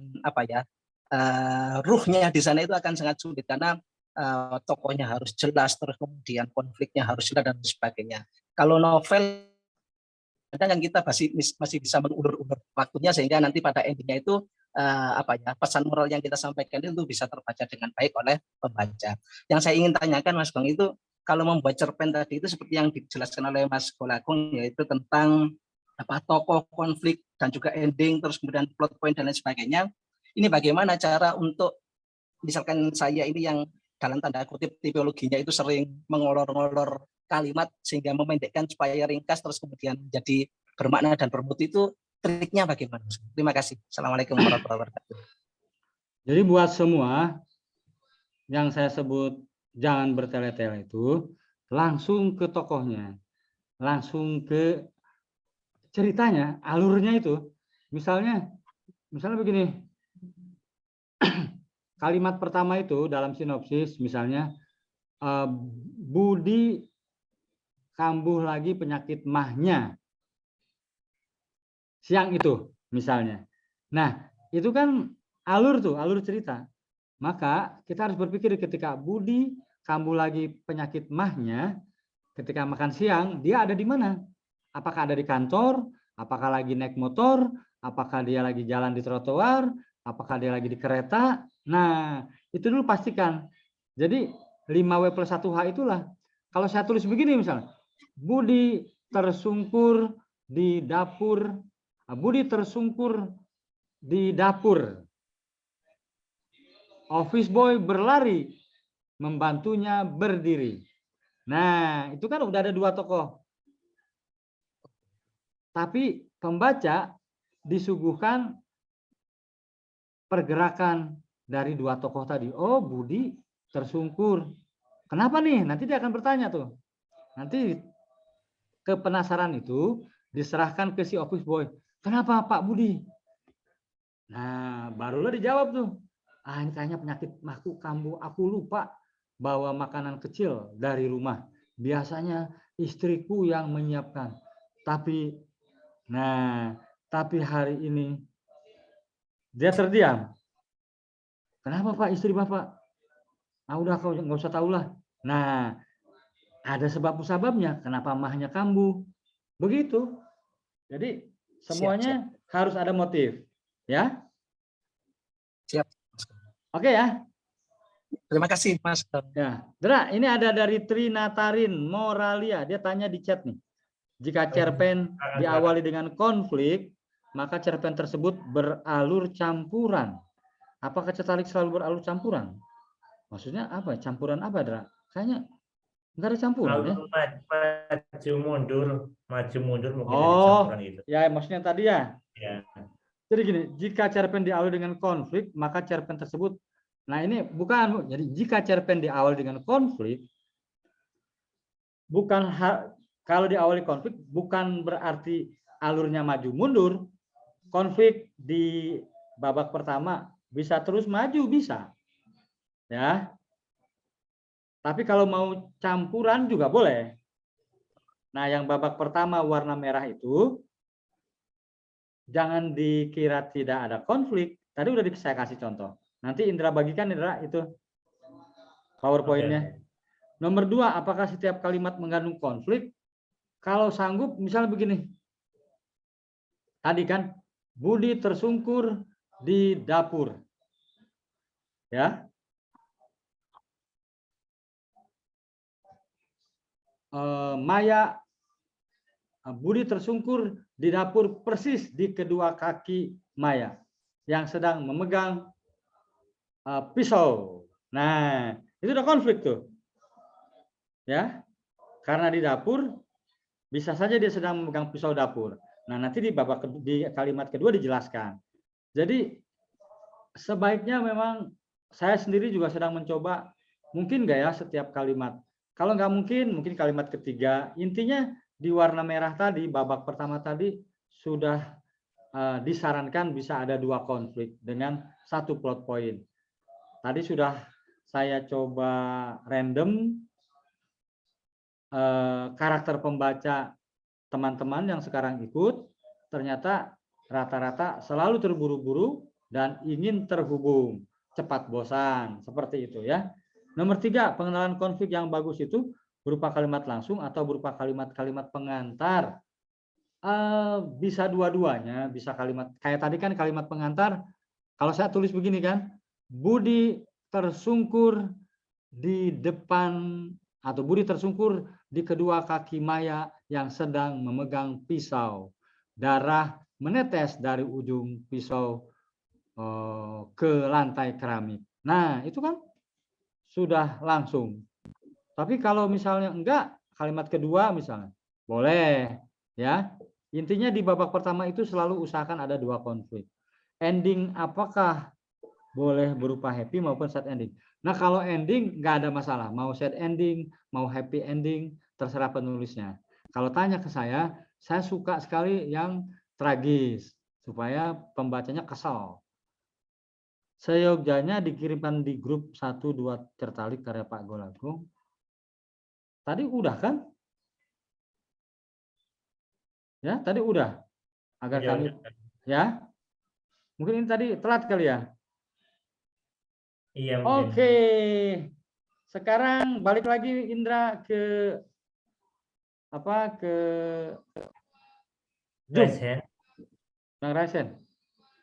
ruhnya di sana itu akan sangat sulit, karena tokohnya harus jelas, terus kemudian konfliknya harus jelas dan sebagainya. Kalau novel kadang kita masih bisa mengulur-ulur waktunya sehingga nanti pada endingnya itu pesan moral yang kita sampaikan itu bisa terbaca dengan baik oleh pembaca. Yang saya ingin tanyakan Mas Bang itu kalau membuat cerpen tadi itu seperti yang dijelaskan oleh Mas Golakung, yaitu tentang tokoh, konflik, dan juga ending, terus kemudian plot point dan lain sebagainya. Ini bagaimana cara untuk, misalkan saya ini yang dalam tanda kutip tipologinya itu sering mengolor-ngolor kalimat sehingga memendekkan supaya ringkas terus kemudian jadi bermakna dan bermutu, itu triknya bagaimana? Terima kasih. Assalamualaikum warahmatullahi wabarakatuh. Jadi buat semua yang saya sebut jangan bertele-tele itu langsung ke tokohnya, langsung ke ceritanya, alurnya itu. Misalnya begini, kalimat pertama itu dalam sinopsis misalnya, Budi kambuh lagi penyakit mahnya siang itu misalnya. Nah, itu kan alur cerita. Maka kita harus berpikir ketika Budi kambuh lagi penyakit mahnya, ketika makan siang, dia ada di mana? Apakah ada di kantor? Apakah lagi naik motor? Apakah dia lagi jalan di trotoar? Apakah dia lagi di kereta? Nah, itu dulu pastikan. Jadi 5W+1H itulah. Kalau saya tulis begini misalnya, Budi tersungkur di dapur. Budi tersungkur di dapur. Office boy berlari, membantunya berdiri. Nah, itu kan udah ada 2 tokoh. Tapi pembaca disuguhkan pergerakan dari 2 tokoh tadi. Oh, Budi tersungkur. Kenapa nih? Nanti dia akan bertanya tuh. Nanti kepenasaran itu diserahkan ke si office boy. Kenapa Pak Budi? Nah, barulah dijawab tuh. Ini kayaknya penyakit mahku kambuh. Aku lupa bawa makanan kecil dari rumah. Biasanya istriku yang menyiapkan. Tapi hari ini dia terdiam. Kenapa Pak, istri Bapak? Udah kau nggak usah tahu lah. Nah, ada sebab-sebabnya kenapa mahnya kambuh. Begitu. Jadi semuanya harus ada motif, ya. Siap. Oke ya. Terima kasih Mas. Ya, Dra, ini ada dari Trinatarin Moralia. Dia tanya di chat nih. Jika cerpen diawali dengan konflik, maka cerpen tersebut beralur campuran. Apakah Cetalik selalu beralur campuran? Maksudnya apa? Campuran apa, Dra? Kayaknya enggak ada campuran ya. Maju mundur mungkin jadi campuran gitu. Ya maksudnya tadi ya. Ya. Jadi gini, jika cerpen diawali dengan konflik, maka cerpen tersebut, nah ini bukan, jadi jika cerpen diawali dengan konflik, kalau diawali konflik bukan berarti alurnya maju mundur. Konflik di babak pertama bisa terus maju, bisa. Ya. Tapi kalau mau campuran juga boleh. Nah, yang babak pertama warna merah itu jangan dikira tidak ada konflik. Tadi udah saya kasih contoh. Nanti Indra bagikan, Indra, itu PowerPoint-nya. Nomor 2, apakah setiap kalimat mengandung konflik? Kalau sanggup, misalnya begini. Tadi kan, Budi tersungkur di dapur. Ya. Budi tersungkur di dapur persis di kedua kaki Maya yang sedang memegang pisau. Nah, itu udah konflik tuh. Ya. Karena di dapur bisa saja dia sedang memegang pisau dapur. Nah, nanti di kalimat kedua dijelaskan. Jadi sebaiknya memang saya sendiri juga sedang mencoba, mungkin nggak ya setiap kalimat. Kalau nggak mungkin kalimat ketiga. Intinya di warna merah tadi, babak pertama tadi sudah disarankan bisa ada 2 konflik dengan 1 plot point. Tadi sudah saya coba random karakter pembaca teman-teman yang sekarang ikut, ternyata rata-rata selalu terburu-buru dan ingin terhubung, cepat bosan, seperti itu ya. Nomor 3, pengenalan konflik yang bagus itu berupa kalimat langsung atau berupa kalimat-kalimat pengantar. Bisa dua-duanya, bisa kalimat kayak tadi kan kalimat pengantar. Kalau saya tulis begini kan, Budi tersungkur di depan atau Budi tersungkur di kedua kaki Maya yang sedang memegang pisau. Darah menetes dari ujung pisau ke lantai keramik. Nah, itu kan sudah langsung. Tapi kalau misalnya enggak, kalimat kedua misalnya, boleh ya. Intinya di babak pertama itu selalu usahakan ada 2 konflik. Ending apakah boleh berupa happy maupun sad ending. Nah, kalau ending nggak ada masalah, mau sad ending, mau happy ending, terserah penulisnya. Kalau tanya ke saya suka sekali yang tragis supaya pembacanya kesal. Seyogjanya dikirimkan di grup 1-2 tertalik karya Pak Golagung. Tadi udah kan? Ya, tadi udah. Agar Iya, kami ya. Mungkin ini tadi telat kali ya. Iya mungkin. Oke. Sekarang balik lagi Indra ke Raisen. Bang Raisen.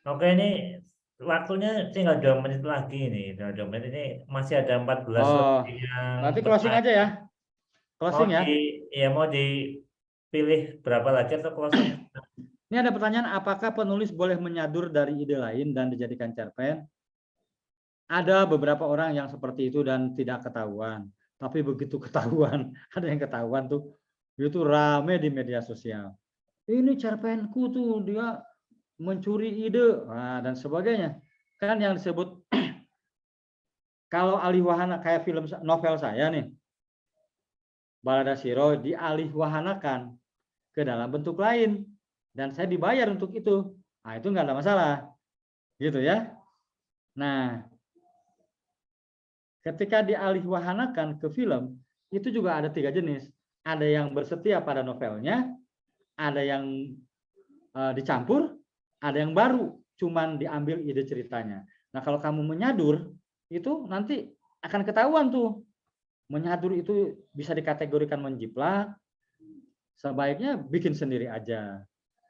Oke, ini waktunya tinggal 2 menit lagi nih. 2 menit ini masih ada 14 lebih yang Berarti closing aja ya. Closing ya. Mau dipilih berapa lagi atau closing? Ini ada pertanyaan, apakah penulis boleh menyadur dari ide lain dan dijadikan cerpen? Ada beberapa orang yang seperti itu dan tidak ketahuan. Tapi begitu ketahuan, ada yang ketahuan tuh, itu rame di media sosial. Ini cerpenku tuh, dia mencuri ide, dan sebagainya. Kan yang disebut, kalau alih wahana kayak film novel saya nih, Balada Siro dialih wahanakan ke dalam bentuk lain. Dan saya dibayar untuk itu. Nah, itu nggak ada masalah. Gitu ya. Nah, ketika dialih wahanakan ke film, itu juga ada 3 jenis. Ada yang bersetia pada novelnya, ada yang dicampur, ada yang baru, cuman diambil ide ceritanya. Nah, kalau kamu menyadur, itu nanti akan ketahuan tuh. Menyadur itu bisa dikategorikan menjiplak, sebaiknya bikin sendiri aja.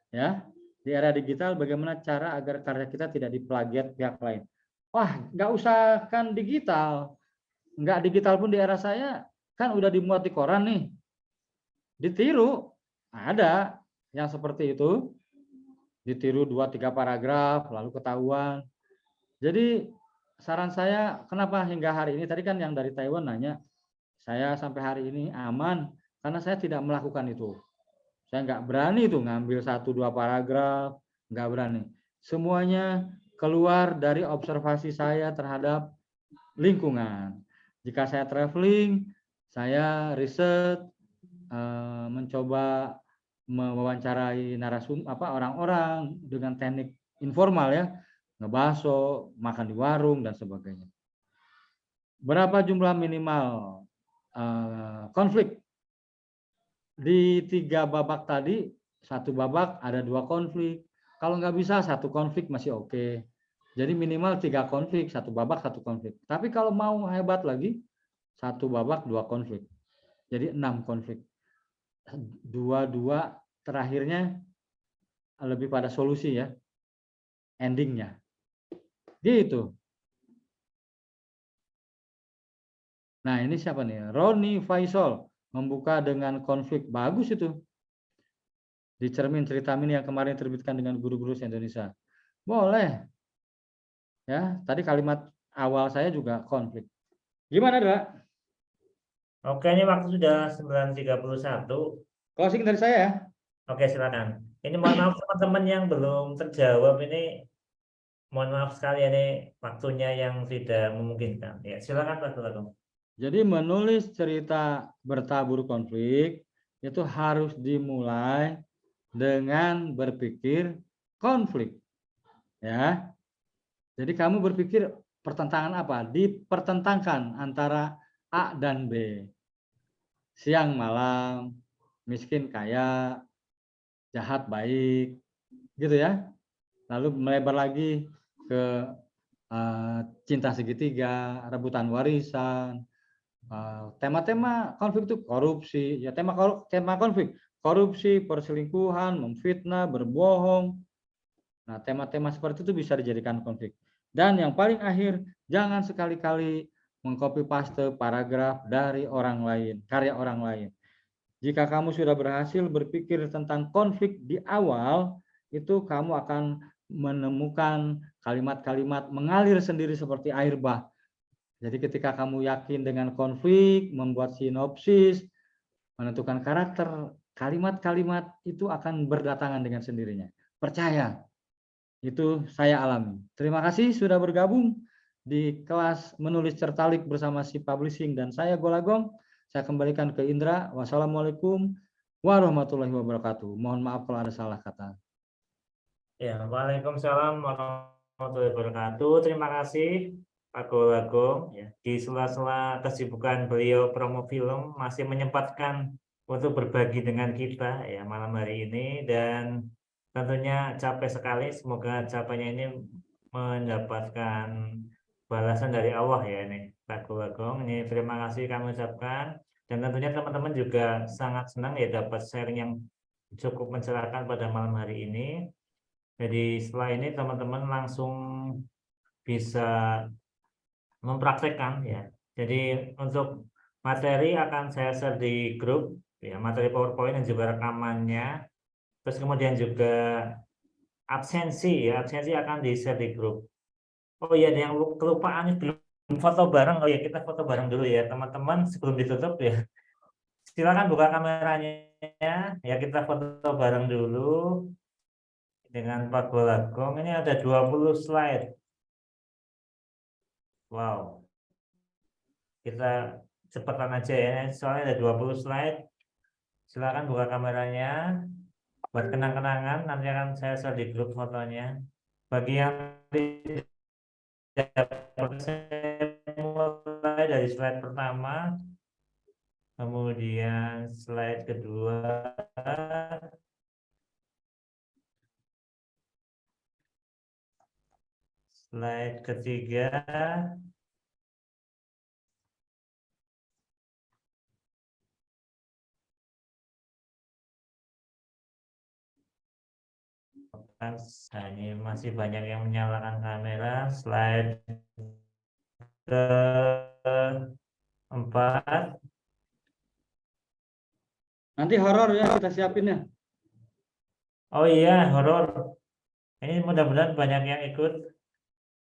Ya, di era digital bagaimana cara agar karya kita tidak diplagiat pihak lain? Wah, nggak usah kan digital, nggak digital pun di era saya kan udah dimuat di koran nih, ditiru, ada yang seperti itu, ditiru 2-3 paragraf lalu ketahuan. Jadi saran saya, kenapa hingga hari ini, tadi kan yang dari Taiwan nanya, saya sampai hari ini aman karena saya tidak melakukan itu. Saya nggak berani tuh ngambil 1-2 paragraf, nggak berani. Semuanya keluar dari observasi saya terhadap lingkungan. Jika saya traveling, saya riset, mencoba mewawancarai orang-orang dengan teknik informal ya, ngebaso, makan di warung dan sebagainya. Berapa jumlah minimal konflik? Di 3 babak tadi, 1 babak ada 2 konflik. Kalau nggak bisa 1 konflik masih oke. Jadi minimal 3 konflik, 1 babak 1 konflik. Tapi kalau mau hebat lagi, 1 babak 2 konflik. Jadi 6 konflik. 2 terakhirnya lebih pada solusi ya, endingnya. Gitu. Nah, ini siapa nih? Roni Faisal. Membuka dengan konflik, bagus itu. Di cermin cerita mini yang kemarin terbitkan dengan guru-guru Indonesia. Boleh. Ya, tadi kalimat awal saya juga konflik. Gimana, Dra? Oke, ini waktu sudah 9.31. Closing dari saya ya. Oke, silakan. Ini mohon maaf teman-teman yang belum terjawab ini, mohon maaf sekali ini waktunya yang tidak memungkinkan. Ya, silakan Pak Golagung. Jadi menulis cerita bertabur konflik itu harus dimulai dengan berpikir konflik. Ya. Jadi kamu berpikir pertentangan apa? Dipertentangkan antara A dan B. Siang malam, miskin kaya, jahat baik, gitu ya. Lalu melebar lagi ke cinta segitiga, rebutan warisan. Tema-tema konflik itu korupsi, ya tema konflik, korupsi, perselingkuhan, memfitnah, berbohong. Nah, tema-tema seperti itu bisa dijadikan konflik. Dan yang paling akhir, jangan sekali-kali mengcopy paste paragraf dari orang lain, karya orang lain. Jika kamu sudah berhasil berpikir tentang konflik di awal, itu kamu akan menemukan kalimat-kalimat mengalir sendiri seperti air bah. Jadi ketika kamu yakin dengan konflik, membuat sinopsis, menentukan karakter, kalimat-kalimat itu akan berdatangan dengan sendirinya. Percaya, itu saya alami. Terima kasih sudah bergabung di kelas menulis tertalik bersama Si Publishing dan saya Golagong. Saya kembalikan ke Indra. Wassalamualaikum warahmatullahi wabarakatuh. Mohon maaf kalau ada salah kata. Ya, Waalaikumsalam warahmatullahi wabarakatuh. Terima kasih Pak Golagong. Ya, di sela-sela kesibukan beliau promo film masih menyempatkan untuk berbagi dengan kita ya malam hari ini, dan tentunya capek sekali. Semoga capeknya ini mendapatkan balasan dari Allah ya ini Pak Golagong. Ini terima kasih kami ucapkan, dan tentunya teman-teman juga sangat senang ya dapat sharing yang cukup mencerahkan pada malam hari ini. Jadi setelah ini teman-teman langsung bisa mempraktekkan ya. Jadi untuk materi akan saya share di grup ya, materi PowerPoint dan juga rekamannya. Terus kemudian juga absensi ya, absensi akan di-share di grup. Oh iya, ada yang kelupaan belum foto bareng. Oh ya, kita foto bareng dulu ya teman-teman sebelum ditutup ya. Silakan buka kameranya ya, kita foto bareng dulu dengan Pak Golagong. Ini ada 20 slide. Wow. Kita cepetan aja ya, soalnya ada 20 slide. Silakan buka kameranya buat kenang-kenangan, nanti akan saya share di grup fotonya. Bagi yang tidak, saya mulai dari slide pertama, kemudian slide kedua, slide ketiga, nah, ini masih banyak yang menyalakan kamera. Slide keempat. Nanti horor ya kita siapin ya. Oh iya, horor. Ini mudah-mudahan banyak yang ikut.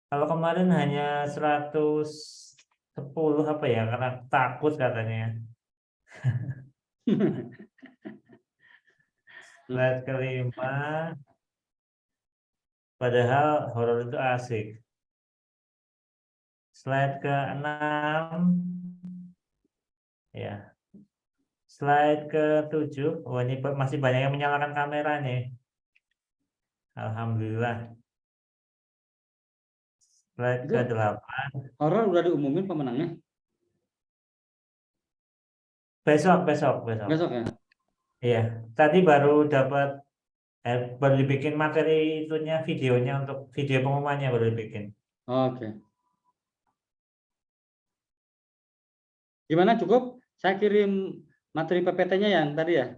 Kalau kemarin hanya 110 apa ya, karena takut katanya. Slide kelima. Padahal horor itu asik. Slide ke-6. Ya. Slide ke-7. Oh, ini masih banyak yang menyalakan kamera nih. Alhamdulillah. Slide ke-8. Horor udah diumumin pemenangnya? Besok. Besok ya? Iya, tadi baru dapat baru dibikin materi itunya, videonya, untuk video pengumumannya baru dibikin. Oke. Gimana, cukup? Saya kirim materi PPT-nya yang tadi ya?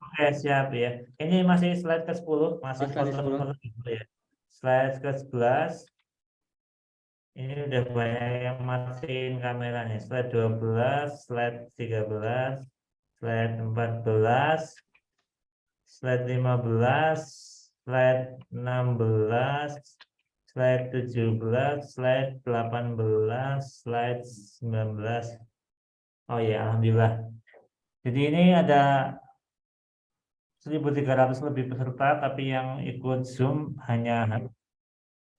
Oke, siap ya. Ini masih slide ke-10, masih slide foto-foto dulu ya. Slide ke-11. Ini udah banyak yang matiin kameranya. Slide 12, slide 13, slide 14, slide 15, slide 16, slide 17, slide 18, slide 19. Oh ya, alhamdulillah. Jadi ini ada 1.300 lebih peserta, tapi yang ikut Zoom hanya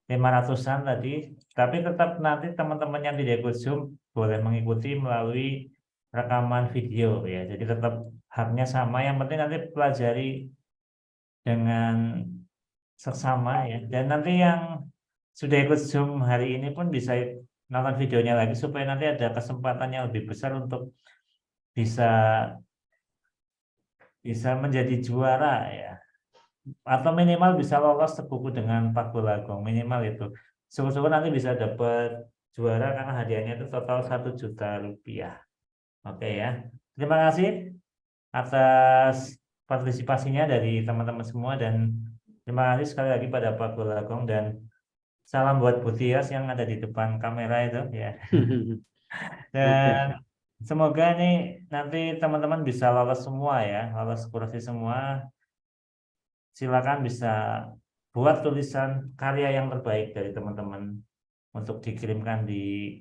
500-an tadi. Tapi tetap nanti teman-teman yang tidak ikut Zoom boleh mengikuti melalui rekaman video ya. Jadi tetap haknya sama. Yang penting nanti pelajari dengan seksama ya. Dan nanti yang sudah ikut Zoom hari ini pun bisa nonton videonya lagi supaya nanti ada kesempatan yang lebih besar untuk bisa menjadi juara ya. Atau minimal bisa lolos sebuku dengan Pak Golagong, minimal itu. Syukur-syukur nanti bisa dapat juara karena hadiahnya itu total 1 juta rupiah. Oke ya. Terima kasih atas partisipasinya dari teman-teman semua, dan terima kasih sekali lagi pada Pak Golagong, dan salam buat Bu Tias yang ada di depan kamera itu ya. Dan semoga nih nanti teman-teman bisa lolos semua ya, lolos kurasi semua. Silakan bisa buat tulisan karya yang terbaik dari teman-teman untuk dikirimkan di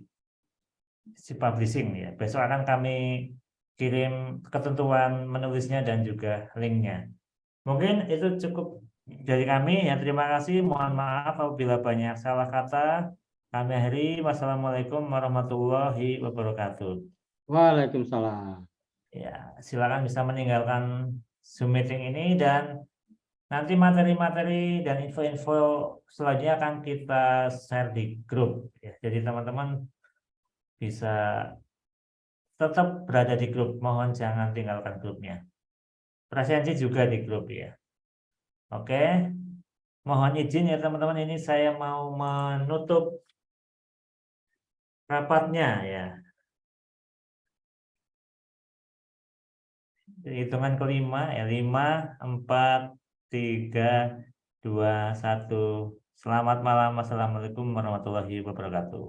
si publishing ya. Besok akan kami kirim ketentuan menulisnya dan juga linknya. Mungkin itu cukup dari kami ya. Terima kasih. Mohon maaf apabila banyak salah kata. Kami akhiri. Wassalamualaikum warahmatullahi wabarakatuh. Waalaikumsalam. Ya, silakan bisa meninggalkan Zoom meeting ini dan nanti materi-materi dan info-info selanjutnya akan kita share di grup. Ya, jadi teman-teman bisa tetap berada di grup. Mohon jangan tinggalkan grupnya. Presensi juga di grup ya. Oke. Mohon izin ya teman-teman, ini saya mau menutup rapatnya ya. Hitungan kelima ya, 5, 4, 3, 2, 1. Selamat malam. Wassalamualaikum warahmatullahi wabarakatuh.